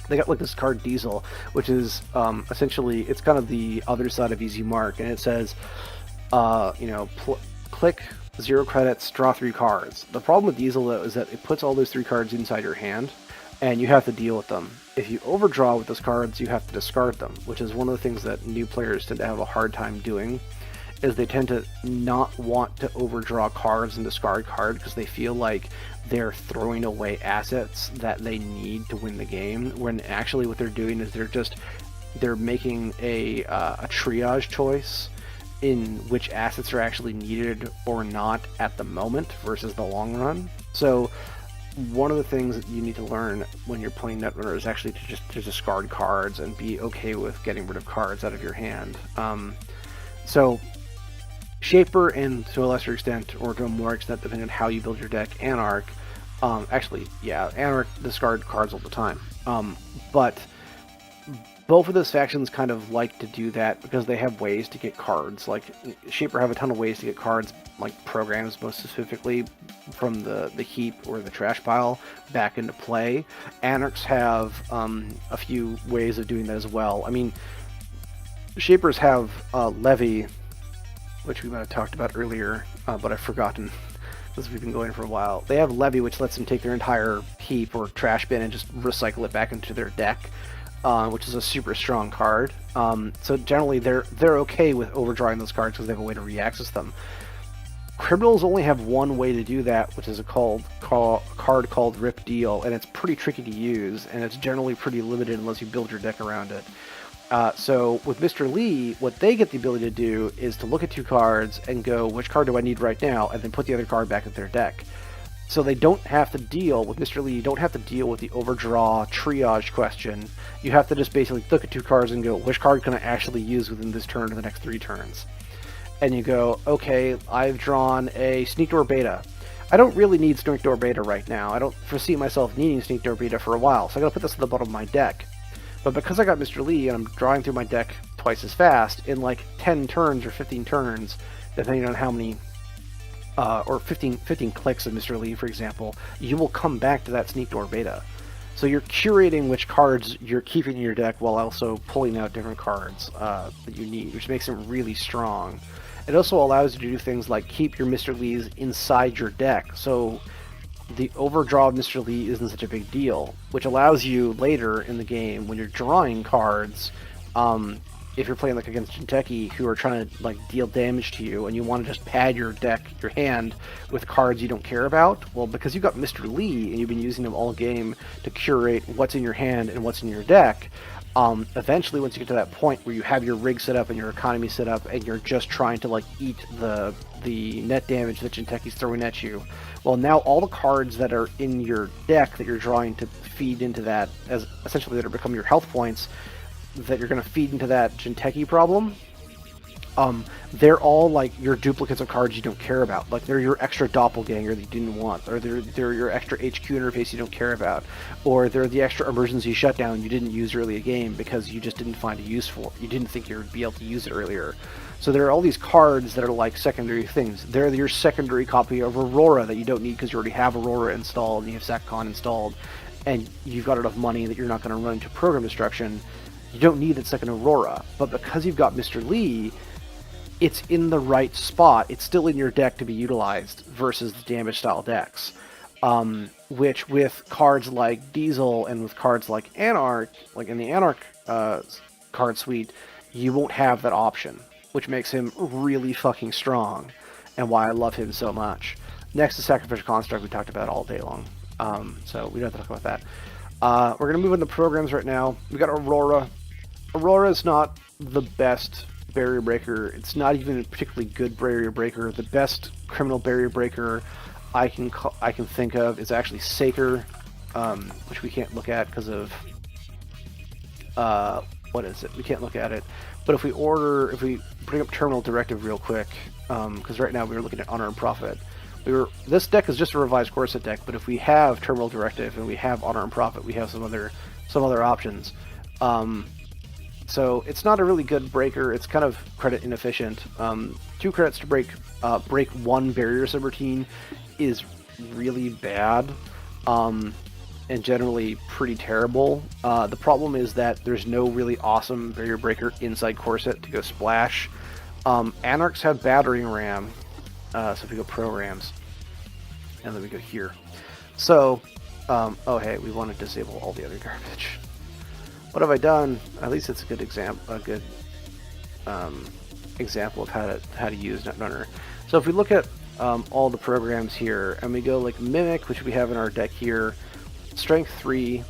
they got like this card Diesel, which is essentially, it's kind of the other side of Easy Mark, and it says click 0 credits, draw 3 cards. The problem with Diesel, though, is that it puts all those 3 cards inside your hand, and you have to deal with them. If you overdraw with those cards, you have to discard them, which is one of the things that new players tend to have a hard time doing, is they tend to not want to overdraw cards and discard cards because they feel like they're throwing away assets that they need to win the game, when actually what they're doing is they're making a triage choice in which assets are actually needed or not at the moment versus the long run. So one of the things that you need to learn when you're playing Netrunner is actually to discard cards and be okay with getting rid of cards out of your hand. So Shaper, and to a lesser extent, or to a more extent depending on how you build your deck, Anarch, Anarch discard cards all the time. But both of those factions kind of like to do that because they have ways to get cards. Like, Shaper have a ton of ways to get cards, like programs most specifically, from the heap or the trash pile back into play. Anarchs have a few ways of doing that as well. I mean, Shapers have Levy, which we might have talked about earlier, but I've forgotten because we've been going for a while. They have Levy, which lets them take their entire heap or trash bin and just recycle it back into their deck, which is a super strong card. So generally, they're okay with overdrawing those cards because they have a way to re-access them. Criminals only have one way to do that, which is a card called Rip Deal, and it's pretty tricky to use, and it's generally pretty limited unless you build your deck around it. So with Mr. Lee, what they get the ability to do is to look at two cards and go, which card do I need right now, and then put the other card back in their deck. So they don't have to deal with Mr. Lee. You don't have to deal with the overdraw triage question. You have to just basically look at two cards and go, which card can I actually use within this turn or the next 3 turns? And you go, okay, I've drawn a Sneak Door Beta. I don't really need Sneak Door Beta right now. I don't foresee myself needing Sneak Door Beta for a while, so I gotta put this at the bottom of my deck. But because I got Mr. Lee and I'm drawing through my deck twice as fast, in like 10 turns or 15 turns, depending on how many, or 15 clicks of Mr. Lee, for example, you will come back to that Sneak Door Beta. So you're curating which cards you're keeping in your deck while also pulling out different cards that you need, which makes them really strong. It also allows you to do things like keep your Mr. Lees inside your deck, so the overdraw of Mr. Lee isn't such a big deal, which allows you later in the game, when you're drawing cards, if you're playing like against Jinteki, who are trying to like deal damage to you, and you want to just pad your deck, your hand, with cards you don't care about, well, because you got Mr. Lee, and you've been using them all game to curate what's in your hand and what's in your deck, eventually, once you get to that point where you have your rig set up and your economy set up, and you're just trying to like eat the net damage that Jinteki's throwing at you, well, now all the cards that are in your deck that you're drawing to feed into that, as essentially that are become your health points, that you're going to feed into that Jinteki problem, they're all like your duplicates of cards you don't care about. Like they're your extra doppelganger that you didn't want, or they're your extra HQ interface you don't care about, or they're the extra emergency shutdown you didn't use early a game because you just didn't find a use for it. You didn't think you would be able to use it earlier. So there are all these cards that are like secondary things. They're your secondary copy of Aurora that you don't need because you already have Aurora installed and you have SACCON installed, and you've got enough money that you're not going to run into program destruction. You don't need that second Aurora, but because you've got Mr. Lee, it's in the right spot. It's still in your deck to be utilized versus the damage style decks, which with cards like Diesel and with cards like Anarch, like in the Anarch card suite, you won't have that option, which makes him really fucking strong and why I love him so much. Next is Sacrificial Construct, we talked about all day long, so we don't have to talk about that. We're going to move into programs right now. We got Aurora. Aurora is not the best barrier breaker. It's not even a particularly good barrier breaker. The best criminal barrier breaker I can think of is actually Saker, which we can't look at because of what is it? We can't look at it. But if we bring up Terminal Directive real quick, because right now we were looking at Honor and Profit. This deck is just a revised Corset deck, but if we have Terminal Directive and we have Honor and Profit, we have some other options. So it's not a really good breaker. It's kind of credit inefficient. 2 credits to break 1 barrier subroutine is really bad, and generally pretty terrible. The problem is that there's no really awesome barrier breaker inside Corset to go splash. Anarchs have battering ram, so if we go programs, and then we go here. So, oh hey, we want to disable all the other garbage. What have I done? At least it's a good example of how to use Netrunner. So if we look at all the programs here, and we go like Mimic, which we have in our deck here, Strength 3,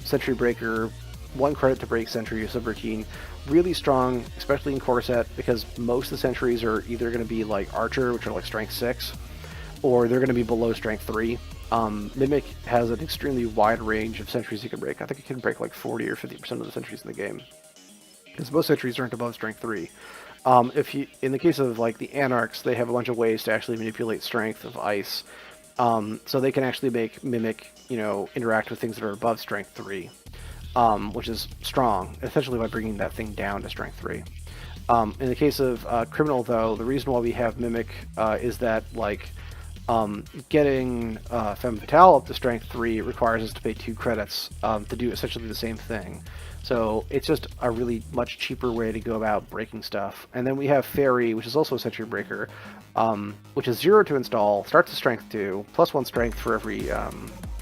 Sentry Breaker, 1 credit to break Sentry subroutine, really strong, especially in Corset, because most of the Sentries are either going to be like Archer, which are like Strength 6, or they're going to be below Strength 3. Mimic has an extremely wide range of sentries you can break. I think it can break like 40 or 50% of the sentries in the game, because most sentries aren't above Strength 3. In the case of like the Anarchs, they have a bunch of ways to actually manipulate strength of ice, so they can actually make Mimic, interact with things that are above Strength 3. which is strong, essentially by bringing that thing down to strength 3. In the case of Criminal, though, the reason why we have Mimic is that, like, getting Femme Fatale up to strength 3 requires us to pay 2 credits to do essentially the same thing. So it's just a really much cheaper way to go about breaking stuff. And then we have Fairy, which is also a Sentry Breaker, which is 0 to install, starts at strength 2, plus 1 strength for every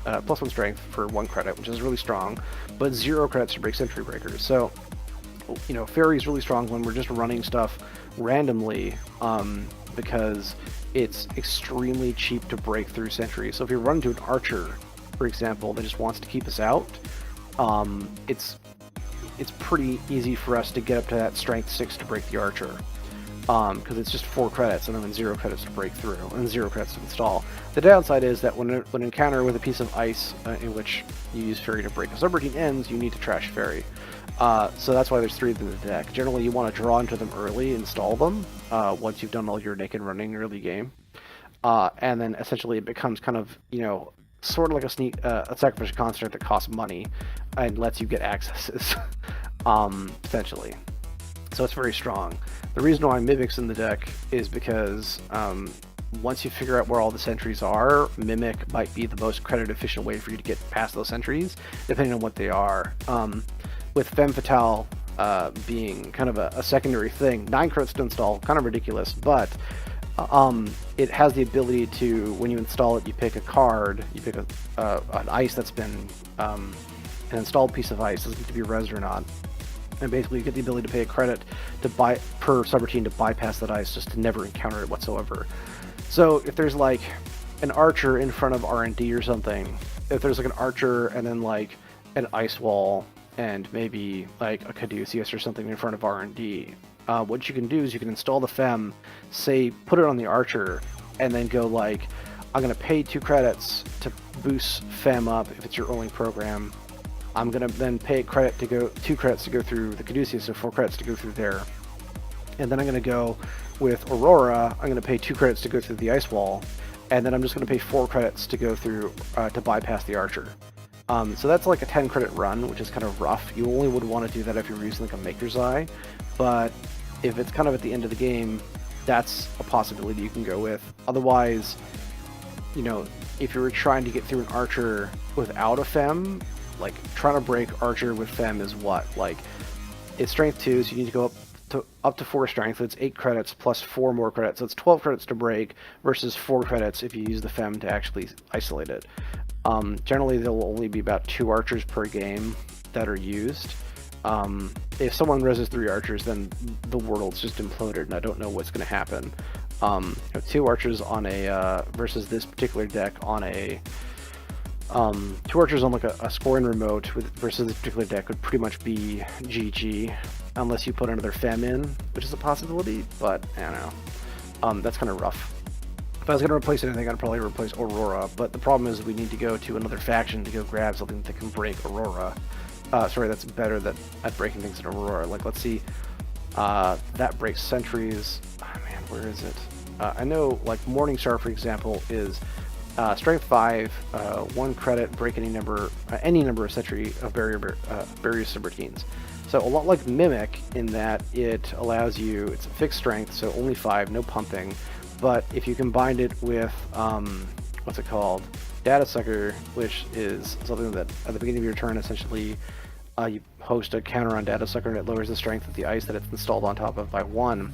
plus 1 strength for 1 credit, which is really strong, but 0 credits to break Sentry Breakers. So, you know, Fairy is really strong when we're just running stuff randomly, because it's extremely cheap to break through sentries. So if you run into an archer, for example, that just wants to keep us out, it's pretty easy for us to get up to that strength 6 to break the archer, because it's just 4 credits and then 0 credits to break through and 0 credits to install. The downside is that when an encounter with a piece of ice in which you use Fairy to break a subroutine ends, you need to trash Fairy. So that's why there's 3 in the deck. Generally, you want to draw into them early, install them once you've done all your naked running early game, and then essentially it becomes kind of, you know, sort of like a sacrificial construct that costs money and lets you get accesses, potentially. So it's very strong. The reason why Mimic's in the deck is because once you figure out where all the sentries are, Mimic might be the most credit efficient way for you to get past those sentries, depending on what they are. With Femme Fatale being kind of a secondary thing, 9 credits to install, kind of ridiculous, but it has the ability to, when you install it, you pick a card, you pick an ice that's been an installed piece of ice, doesn't need to be res or not, and basically you get the ability to pay a credit to buy per subroutine to bypass that ice, just to never encounter it whatsoever. So if there's like an archer in front of R&D or something, if there's like an archer and then like an ice wall and maybe like a Caduceus or something in front of R&D, what you can do is you can install the Femme, say put it on the archer, and then go like, I'm going to pay 2 credits to boost Femme up if it's your only program. I'm going to then pay 2 credits to go through the Caduceus, so 4 credits to go through there. And then I'm going to go with Aurora, I'm going to pay 2 credits to go through the ice wall, and then I'm just going to pay 4 credits to go through, to bypass the archer. So that's like a 10 credit run, which is kind of rough. You only would want to do that if you're using like a Maker's Eye, but if it's kind of at the end of the game, that's a possibility you can go with. Otherwise, you know, if you were trying to get through an archer without a Femme, like trying to break archer with Femme is what? Like, it's strength 2, so you need to go up to 4 strength, so it's 8 credits plus 4 more credits, so it's 12 credits to break versus 4 credits if you use the Femme to actually isolate it. Generally, there will only be about 2 archers per game that are used. If someone reses 3 archers, then the world's just imploded, and I don't know what's going to happen. 2 archers on a versus this particular deck on a 2 archers on like a scoring remote versus this particular deck would pretty much be GG, unless you put another Femme in, which is a possibility, but I don't know. That's kind of rough. If I was going to replace anything, I'd probably replace Aurora, but the problem is we need to go to another faction to go grab something that can break Aurora. Sorry, that's better at breaking things in Aurora. Like, let's see, that breaks sentries. Oh, man, where is it? I know, like, Morningstar, for example, is strength 5, 1 credit, break any number of sentry of barrier subroutines. So a lot like Mimic in that it allows you, it's a fixed strength, so only 5, no pumping. But if you combined it with, what's it called? Data Sucker, which is something that at the beginning of your turn, essentially, you host a counter on Data Sucker and it lowers the strength of the ice that it's installed on top of by 1.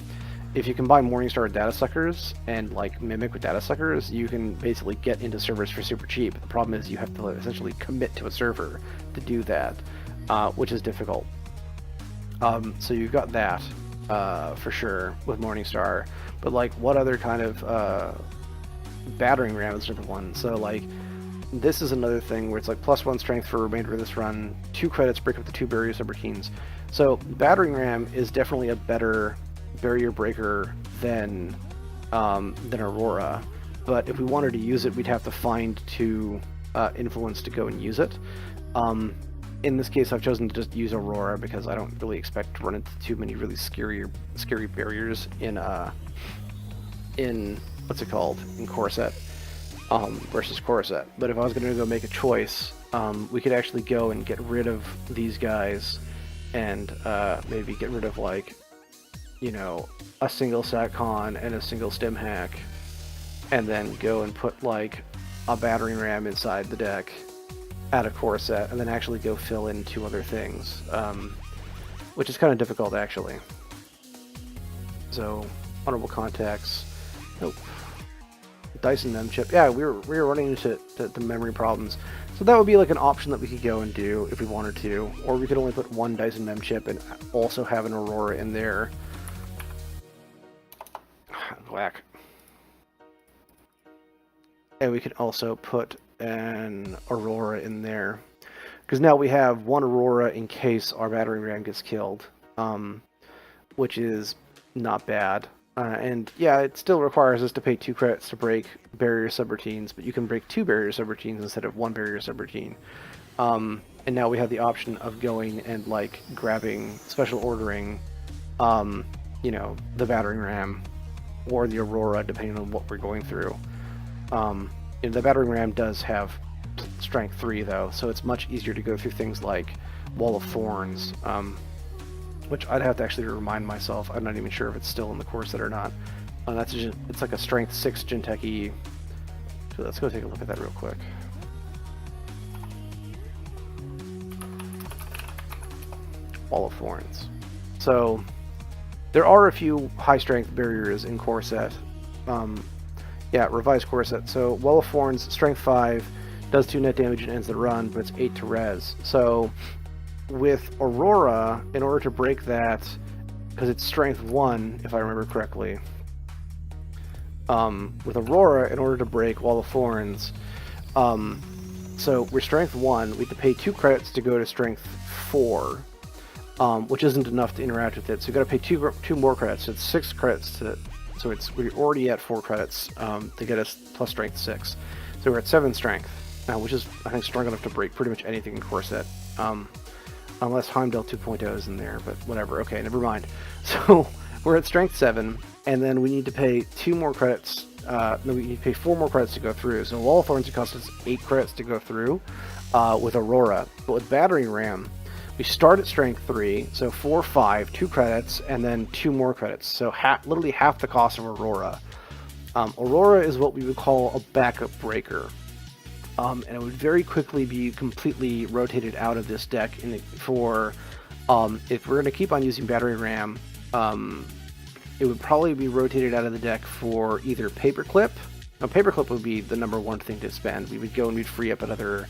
If you combine Morningstar with Data Suckers and like Mimic with Data Suckers, you can basically get into servers for super cheap. The problem is you have to essentially commit to a server to do that, which is difficult. So you've got that for sure with Morningstar, but like what other kind of battering ram is another one. So like this is another thing where it's like +1 strength for remainder of this run, 2 credits, break up the 2 barrier subroutines. So battering ram is definitely a better barrier breaker than Aurora, but if we wanted to use it, we'd have to find 2 influence to go and use it. In this case, I've chosen to just use Aurora because I don't really expect to run into too many really scary barriers in what's it called, in Core Set versus Core Set. But if I was going to go make a choice, we could actually go and get rid of these guys and maybe get rid of, like, you know, a single SATCON and a single stem hack, and then go and put, like, a battering ram inside the deck, add a core set, and then actually go fill in 2 other things, which is kind of difficult, actually. So, honorable contacts. Nope. Dyson mem chip. Yeah, we were running into the memory problems. So that would be like an option that we could go and do if we wanted to, or we could only put 1 Dyson mem chip and also have an Aurora in there. Whack. And we can also put an Aurora in there, because now we have 1 Aurora in case our battering ram gets killed, which is not bad. And yeah, it still requires us to pay 2 credits to break barrier subroutines, but you can break 2 barrier subroutines instead of 1 barrier subroutine. And now we have the option of going and, like, grabbing, special ordering, you know, the battering ram or the Aurora, depending on what we're going through. The battering ram does have strength 3, though, so it's much easier to go through things like Wall of Thorns, which I'd have to actually remind myself. I'm not even sure if it's still in the core set or not. It's like a strength 6 Gentech E. So let's go take a look at that real quick. Wall of Thorns. So there are a few high strength barriers in core set. Yeah, revised core set. So Wall of Thorns, strength 5, does 2 net damage and ends the run, but it's 8 to res. So with Aurora, in order to break that, because it's strength 1, if I remember correctly, with Aurora, in order to break Wall of Thorns, so we're strength 1, we have to pay 2 credits to go to strength 4, which isn't enough to interact with it, so we've got to pay 2 more credits, so it's 6 credits to, so we're already at 4 credits to get us plus strength 6, so we're at 7 strength, which is, I think, strong enough to break pretty much anything in core set. Unless Heimdall 2.0 is in there, but whatever. Okay, never mind. So we're at strength 7, and then we need to pay 2 more credits. No, we need to pay 4 more credits to go through. So Wall of Thorns, it costs us 8 credits to go through with Aurora. But with Battering Ram, we start at strength 3, so 4, 5, 2 credits, and then 2 more credits. So literally half the cost of Aurora. Aurora is what we would call a backup breaker. And it would very quickly be completely rotated out of this deck if we're going to keep on using Battery RAM, it would probably be rotated out of the deck for either Paperclip. Now, Paperclip would be the #1 thing to spend. We would go and we'd free up another...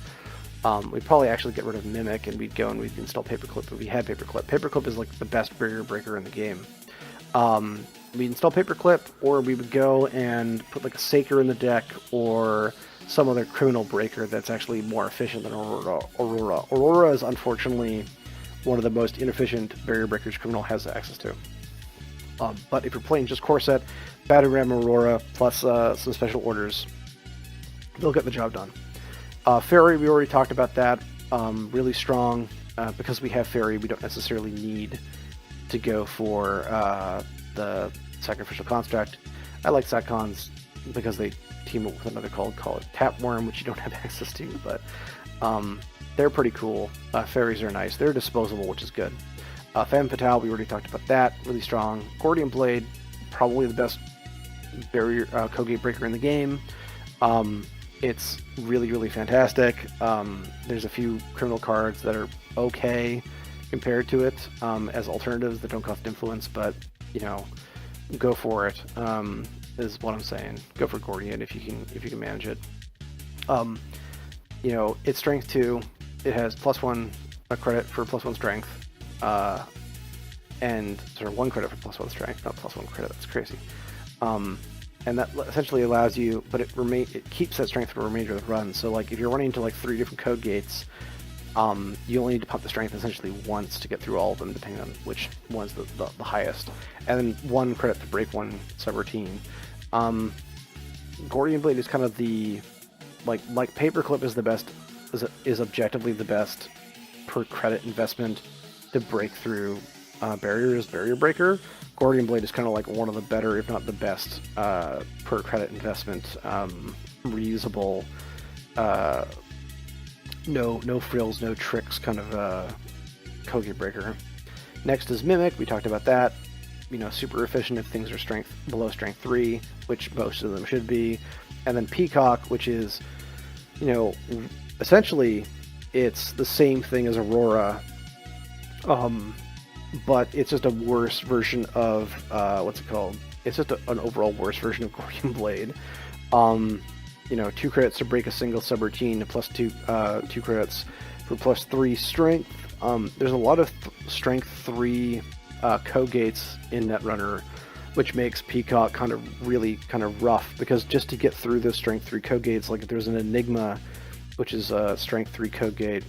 we'd probably actually get rid of Mimic, and we'd go and we'd install Paperclip if we had Paperclip. Paperclip is like the best barrier breaker in the game. We'd install Paperclip, or we would go and put like a Saker in the deck, or some other criminal breaker that's actually more efficient than Aurora. Aurora is unfortunately one of the most inefficient barrier breakers Criminal has access to. But if you're playing just core set, Battery Ram Aurora plus some special orders, they'll get the job done. Fairy, we already talked about that. Really strong. Because we have Fairy, we don't necessarily need to go for the Sacrificial Construct. I like SatCons because they team up with another called Tapworm, which you don't have access to, but they're pretty cool. Fairies are nice. They're disposable, which is good. Femme Fatale, we already talked about that. Really strong. Gordian Blade, probably the best barrier Kogate breaker in the game. It's really, really fantastic. There's a few criminal cards that are okay compared to it as alternatives that don't cost influence, but, you know, go for it. Is what I'm saying. Go for Gordian if you can manage it. You know, it's strength 2. It has +1 credit for +1 strength, and sort of 1 credit for +1 strength, not +1 credit. That's crazy. And that essentially allows you, but it keeps that strength for the remainder of the run. So like if you're running into like 3 different code gates, you only need to pump the strength essentially once to get through all of them, depending on which one's the highest. And then 1 credit to break 1 subroutine. Gordian Blade is kind of the like Paperclip is the best, is objectively the best per credit investment to break through barrier breaker. Gordian Blade is kind of like one of the better, if not the best, per credit investment reusable no frills, no tricks kind of Kogi breaker. Next is Mimic. We talked about that. You know, super efficient if things are below strength 3, which most of them should be. And then Peacock, which is, you know, essentially it's the same thing as Aurora, but it's just a worse version of what's it called? It's just an overall worse version of Gordian Blade. You know, 2 credits to break a single subroutine, plus 2 credits for plus 3 strength. There's a lot of strength 3 co-gates in Netrunner, which makes Peacock kind of rough, because just to get through those strength 3 co-gates, like if there's an Enigma, which is a strength 3 co-gate.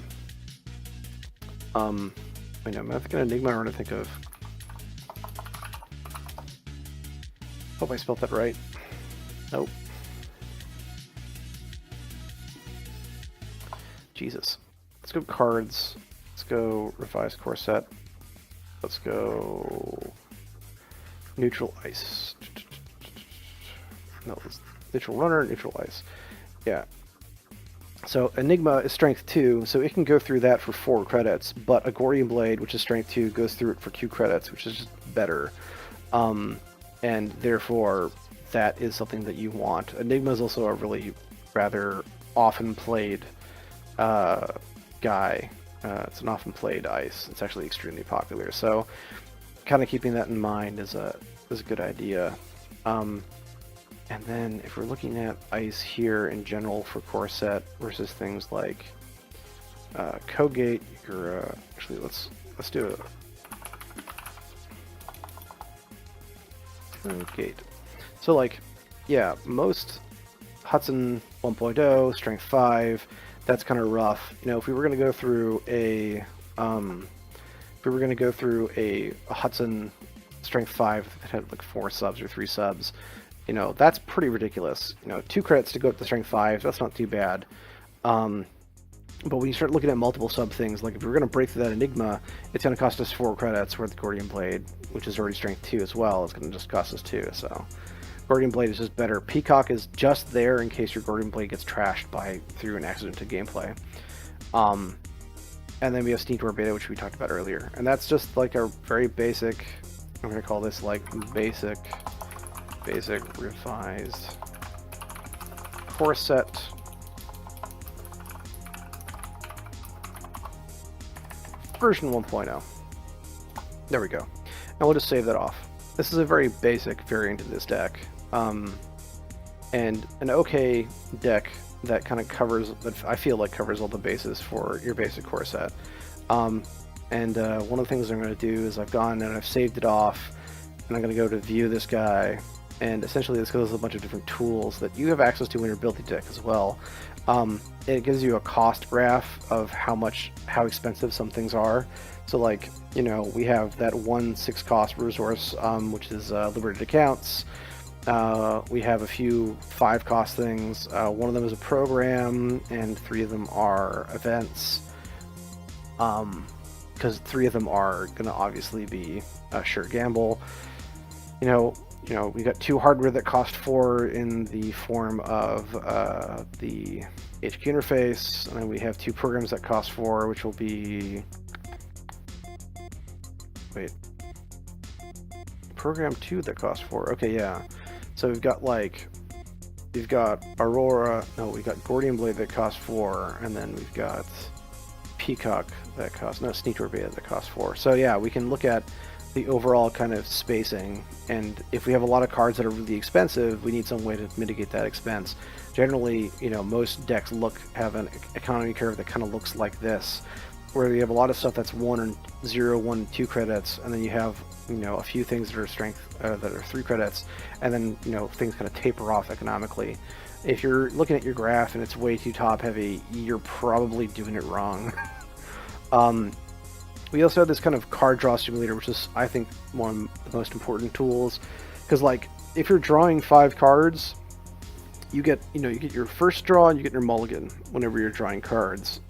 Wait, no, am I thinking Enigma or am I think of? Hope I spelled that right. Nope. Jesus. Let's go cards. Let's go revise core set. Let's go neutral ice. No, neutral runner, neutral ice. Yeah. So Enigma is strength 2, so it can go through that for 4 credits, but a Gordian Blade, which is strength 2, goes through it for 2 credits, which is just better. And therefore, that is something that you want. Enigma is also a really rather often played guy. It's an often played ice. It's actually extremely popular. So, kind of keeping that in mind is a good idea. And then if we're looking at ice here in general for core set versus things like Kogate, you're actually let's do a Kogate. So like, yeah, most Hudson 1.0 strength 5. That's kind of rough. You know, if we were going to go through a Hudson strength 5 that had like 4 subs or 3 subs, you know, that's pretty ridiculous. You know, 2 credits to go up to strength 5, that's not too bad. But when you start looking at multiple sub things, like if we're going to break through that Enigma, it's going to cost us 4 credits, where the Gordian Blade, which is already strength 2 as well, is going to just cost us 2, so Gordian Blade is just better. Peacock is just there in case your Gordian Blade gets trashed through an accident to gameplay. And then we have Synthwave Beta, which we talked about earlier. And that's just like a very basic, I'm going to call this like basic revised core set. Version 1.0. There we go. And we'll just save that off. This is a very basic variant of this deck. And an okay deck that kind of that I feel like covers all the bases for your basic core set. One of the things I'm going to do is I've gone and I've saved it off, and I'm going to go to view this guy, and essentially this goes with a bunch of different tools that you have access to when you're building deck as well. It gives you a cost graph of how expensive some things are. So like, you know, we have that 1 6 cost resource, which is liberated accounts. We have a few 5 cost things. One of them is a program, and 3 of them are events. Because 3 of them are going to obviously be a sure gamble. You know, we got 2 hardware that cost 4 in the form of the HQ interface, and then we have 2 programs that cost 4, which will be... Wait. Program 2 that costs 4. Okay, yeah. So we've got Aurora, no, we got Gordian Blade that costs 4, and then we've got Peacock that costs, no, Synthwave Beta that costs 4. So yeah, we can look at the overall kind of spacing, and if we have a lot of cards that are really expensive, we need some way to mitigate that expense. Generally, you know, most decks have an economy curve that kind of looks like this, where you have a lot of stuff that's 1 and 0, 1 and 2 credits, and then you have, you know, a few things that are strength that are 3 credits, and then, you know, things kind of taper off economically. If you're looking at your graph and it's way too top heavy, you're probably doing it wrong. We also have this kind of card draw simulator, which is, I think, one of the most important tools, because like if you're drawing 5 cards, you get your first draw and you get your mulligan whenever you're drawing cards.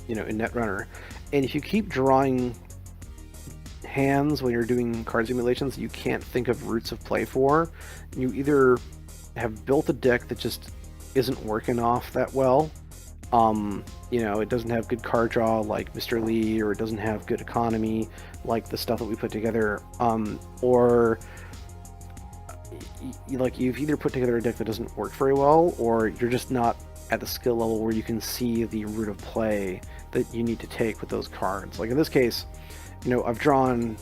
You know, in Netrunner, and if you keep drawing hands when you're doing card simulations you can't think of routes of play for, you either have built a deck that just isn't working off that well, You know, it doesn't have good card draw like Mr. Lee, or it doesn't have good economy like the stuff that we put together, or like you've either put together a deck that doesn't work very well, or you're just not at the skill level where you can see the route of play that you need to take with those cards. Like in this case, you know, I've drawn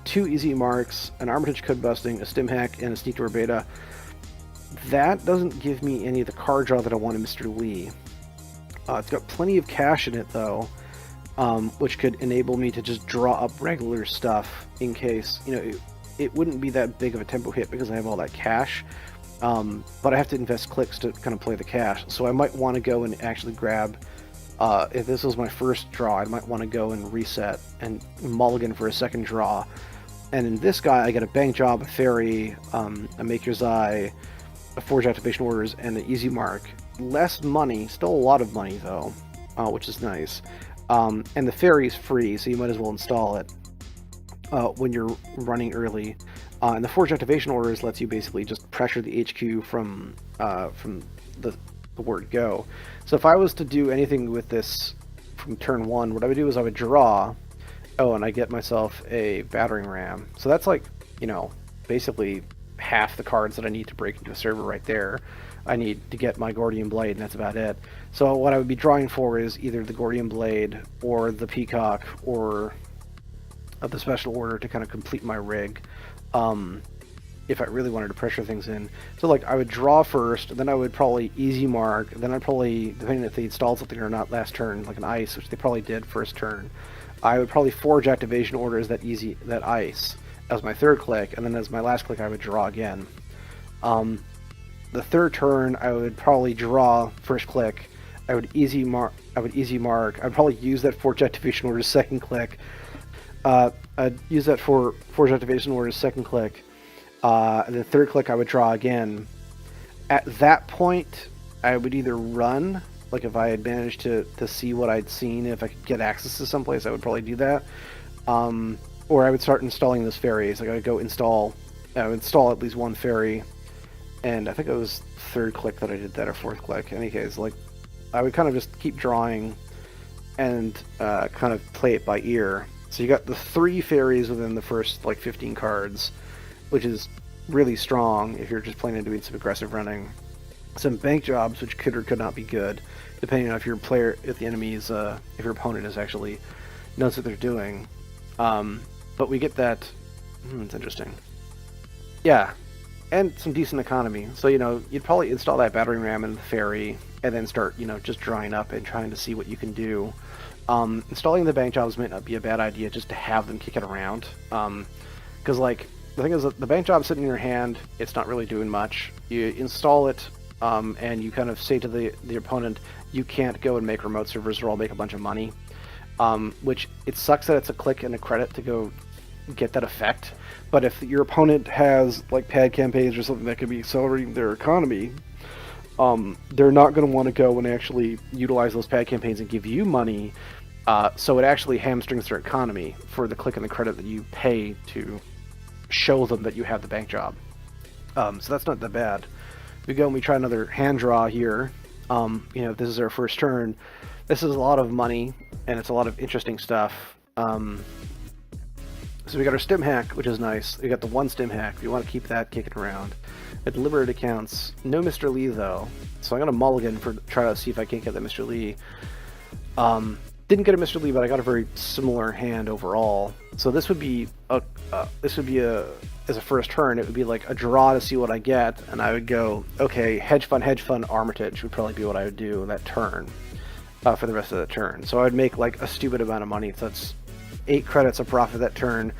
2 easy marks, an Armitage Code Busting, a Stim Hack, and a Sneak Door Beta. That doesn't give me any of the card draw that I want in Mr. Lee. It's got plenty of cash in it though, which could enable me to just draw up regular stuff in case, you know, it wouldn't be that big of a tempo hit because I have all that cash, but I have to invest clicks to kind of play the cash. So I might want to go and actually grab, if this was my first draw, I might want to go and reset and mulligan for a second draw. And in this guy, I get a Bank Job, a Fairy, a Maker's Eye, a Forge Activation Orders, and an Easy Mark. Less money, still a lot of money though, which is nice. And the Fairy's free, so you might as well install it when you're running early. And the Forge Activation Orders lets you basically just pressure the HQ from the word go. So if I was to do anything with this from turn 1, what I would do is I would draw, and I get myself a battering ram. So that's like, you know, basically half the cards that I need to break into a server right there. I need to get my Gordian Blade, and that's about it. So what I would be drawing for is either the Gordian Blade or the Peacock or the Special Order to kind of complete my rig, if I really wanted to pressure things in. So like I would draw first, then I would probably easy mark, then I'd probably, depending if they installed something or not last turn, like an ice, which they probably did first turn, I would probably Forge Activation Orders that ice as my third click, and then as my last click I would draw again. The third turn I would probably draw first click, I would easy mark, I'd probably use that Forge Activation Orders second click, I'd use that for Forge Activation Orders second click, and then third click I would draw again. At that point I would either run, like if I had managed to see what I'd seen, if I could get access to someplace I would probably do that, or I would start installing those fairies. Like I would go install at least one fairy, and I think it was third click that I did that, or fourth click. In any case, like I would kind of just keep drawing and kind of play it by ear. So you got the 3 fairies within the first like 15 cards, which is really strong if you're just planning on doing some aggressive running. Some bank jobs, which could or could not be good, depending on if your opponent is actually knows what they're doing. But we get that. It's interesting. Yeah, and some decent economy. So you know, you'd probably install that battering ram and the fairy, and then start, you know, just drawing up and trying to see what you can do. Installing the bank jobs might not be a bad idea, just to have them kick it around. Because like the thing is that the bank job's sitting in your hand, it's not really doing much. You install it, and you kind of say to the opponent, you can't go and make remote servers or I'll make a bunch of money. Which it sucks that it's a click and a credit to go get that effect. But if your opponent has like pad campaigns or something that could be accelerating their economy, they're not going to want to go and actually utilize those pad campaigns and give you money. So it actually hamstrings their economy for the click and the credit that you pay to show them that you have the bank job. So that's not that bad. We go and we try another hand draw here. You know, if this is our first turn, this is a lot of money and it's a lot of interesting stuff. So we got our Stim Hack, which is nice. We got the 1 Stim Hack. We want to keep that kicking around. At Deliberate Accounts, no Mr. Lee though, so I'm gonna mulligan for try to see if I can't get that Mr. Lee. Didn't get a Mr. Lee, but I got a very similar hand overall. So this would be a as a first turn, it would be like a draw to see what I get, and I would go, okay, hedge fund, Armitage would probably be what I would do that turn, for the rest of the turn. So I would make like a stupid amount of money. So that's 8 credits of profit that turn,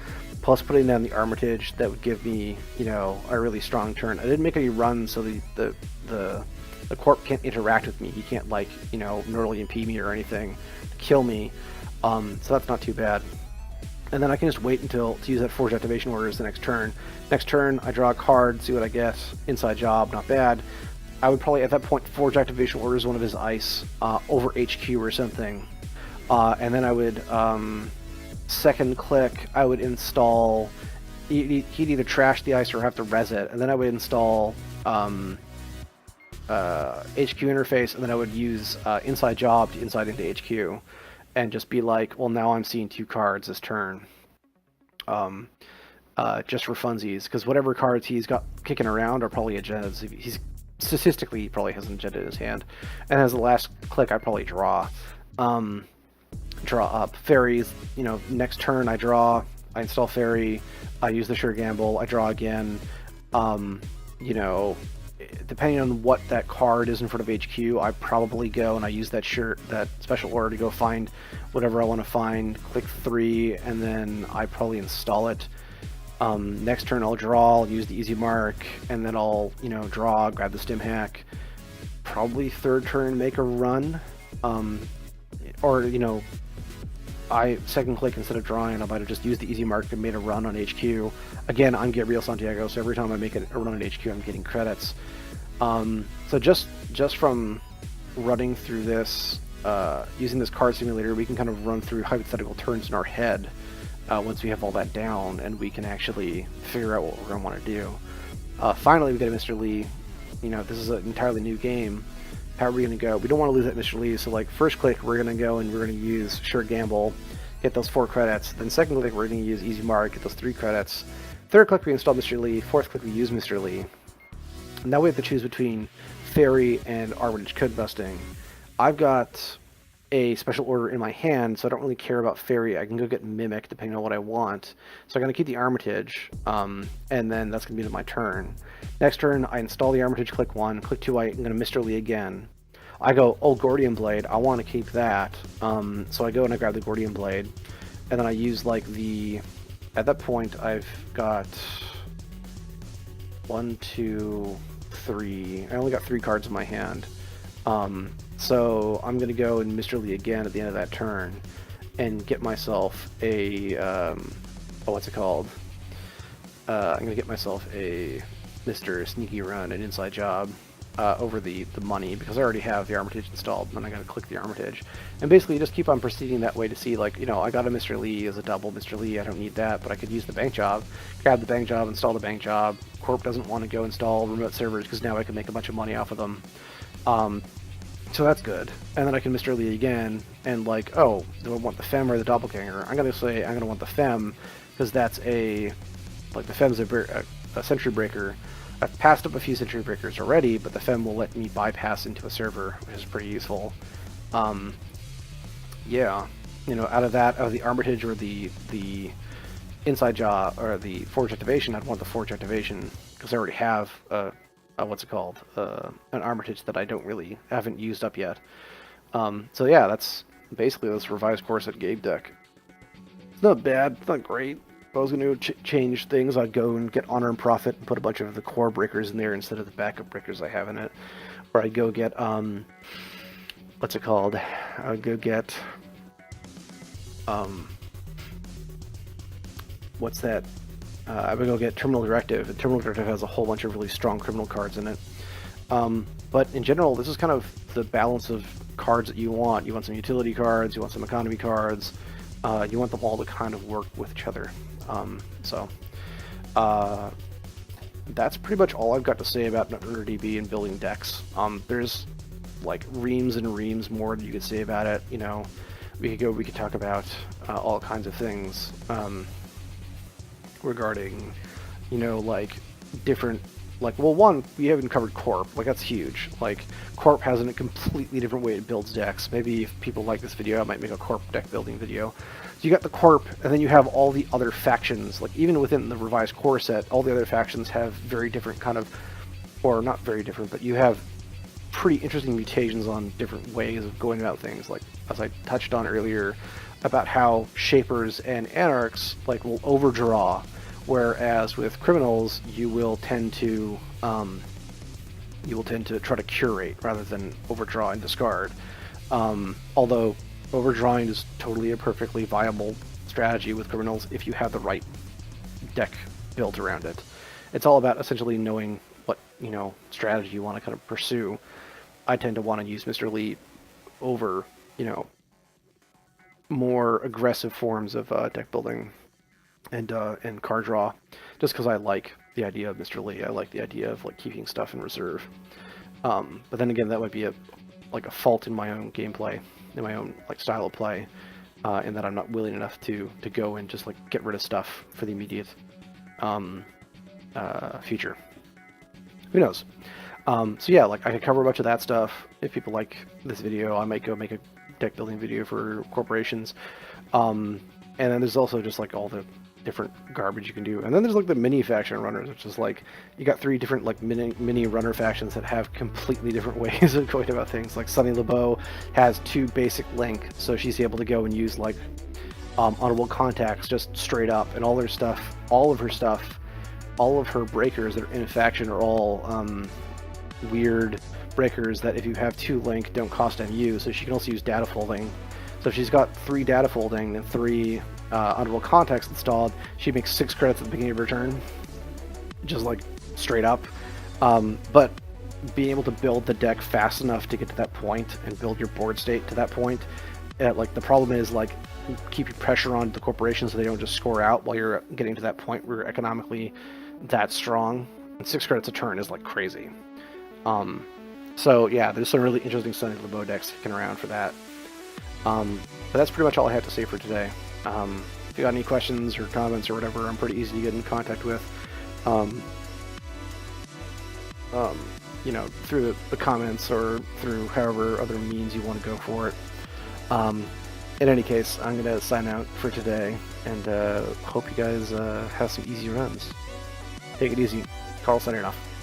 plus putting down the Armitage. That would give me, you know, a really strong turn. I didn't make any runs, so the Corp can't interact with me. He can't, like, you know, neurally impede me or anything, kill me. So that's not too bad. And then I can just wait to use that Forge Activation Orders the next turn. Next turn, I draw a card, see what I get. Inside Job, not bad. I would probably, at that point, Forge Activation Orders one of his ice over HQ or something. And then I would, second click, I would install... He'd either trash the ice or have to res it. And then I would install... HQ interface, and then I would use inside job to inside into HQ, and just be like, well, now I'm seeing 2 cards this turn, just for funsies, because whatever cards he's got kicking around are probably agendas. He's statistically, he probably has an agenda in his hand, and as the last click, I probably draw up fairies. Next turn I draw, I install fairy, I use the sure gamble, I draw again. Depending on what that card is in front of HQ, I probably go and I use that special order to go find whatever I want to find, click 3, and then I probably install it. Next turn I'll draw, I'll use the easy mark, and then I'll, draw, grab the stim hack. Probably third turn make a run, I second click instead of drawing. I might have just used the easy mark and made a run on HQ. Again, I'm Gabriel Santiago, so every time I make a run on HQ, I'm getting credits. So just from running through this, using this card simulator, we can kind of run through hypothetical turns in our head once we have all that down, and we can actually figure out what we're going to want to do. Finally, we get a Mr. Lee. This is an entirely new game. How are we going to go? We don't want to lose that Mr. Lee, so first click, we're going to go and we're going to use Sure Gamble, get those 4 credits. Then second click, we're going to use Easy Mark, get those 3 credits. Third click, we install Mr. Lee. Fourth click, we use Mr. Lee. Now we have to choose between Fairy and Armitage Code Busting. I've got a special order in my hand, so I don't really care about Fairy. I can go get Mimic depending on what I want. So I'm going to keep the Armitage, and then that's going to be my turn. Next turn, I install the Armitage, click 1, click 2, I'm going to Mr. Lee again. I go, oh, Gordian Blade, I want to keep that. So I go and I grab the Gordian Blade, and then I use at that point I've got 1, 2, 3, I only got 3 cards in my hand. So I'm going to go and Mr. Lee again at the end of that turn and get myself a, what's it called? I'm going to get myself a Mr. Sneaky Run, an inside job, over the money, because I already have the Armitage installed, and then I got to click the Armitage. And basically just keep on proceeding that way to see, I got a Mr. Lee as a double Mr. Lee, I don't need that, but I could use the bank job, grab the bank job, install the bank job. Corp doesn't want to go install remote servers, because now I can make a bunch of money off of them. So that's good. And then I can Mr. Lee again, and oh, do I want the Fem or the Doppelganger? I'm going to say I'm going to want the Fem, because that's the Fem's a Sentry Breaker. I've passed up a few Sentry Breakers already, but the Fem will let me bypass into a server, which is pretty useful. Yeah, out of the Armitage or the Inside Jaw or the Forge Activation, I'd want the Forge Activation, because I already have what's it called? An Armitage that I haven't used up yet. So yeah, that's basically this revised core set Gabe deck. It's not bad, it's not great. If I was going to change things, I'd go and get Honor and Profit and put a bunch of the core breakers in there instead of the backup breakers I have in it. Or I'd go get, what's it called? I'd go get, what's that? I would go get Terminal Directive, and Terminal Directive has a whole bunch of really strong criminal cards in it. But in general, this is kind of the balance of cards that you want. You want some utility cards, you want some economy cards, you want them all to kind of work with each other. That's pretty much all I've got to say about NetrunnerDB and building decks. There's reams and reams more that you could say about it. We could talk about all kinds of things regarding, different, one, we haven't covered Corp, that's huge. Corp has a completely different way it builds decks. Maybe if people like this video, I might make a Corp deck building video. So you got the Corp, and then you have all the other factions. Even within the revised core set, all the other factions have very different or not very different, but you have pretty interesting mutations on different ways of going about things. As I touched on earlier, about how Shapers and Anarchs, will overdraw, whereas with Criminals, you will tend to try to curate rather than overdraw and discard. Although overdrawing is totally a perfectly viable strategy with Criminals if you have the right deck built around it. It's all about essentially knowing what strategy you want to kind of pursue. I tend to want to use Mr. Lee over more aggressive forms of deck building and card draw, just because I like the idea of Mr. Lee. I like the idea of keeping stuff in reserve. But then again, that might be a fault in my own gameplay, in my own like style of play, in that I'm not willing enough to go and just like get rid of stuff for the immediate future. Who knows? So yeah, like I could cover a bunch of that stuff. If people like this video, I might go make a deck building video for corporations. And then there's also just like all the different garbage you can do. And then there's like the mini faction runners, which is like you got 3 different like mini runner factions that have completely different ways of going about things. Like Sunny LeBeau has 2 basic link, so she's able to go and use like honorable contacts just straight up, and all her stuff, all of her breakers that are in a faction are all weird breakers that if you have 2 link don't cost MU, so she can also use data folding. So if she's got 3 data folding and 3 honorable contacts installed, she makes 6 credits at the beginning of her turn, just like straight up. But being able to build the deck fast enough to get to that point and build your board state to that point, like the problem is like keep your pressure on the corporations so they don't just score out while you're getting to that point where you're economically that strong. And 6 credits a turn is like crazy. So yeah, there's some really interesting Sunny LeBeau decks kicking around for that. But that's pretty much all I have to say for today. If you got any questions or comments or whatever, I'm pretty easy to get in contact with. You know, through the comments or through however other means you want to go for it. In any case, I'm going to sign out for today, and hope you guys have some easy runs. Take it easy. Carl signing off.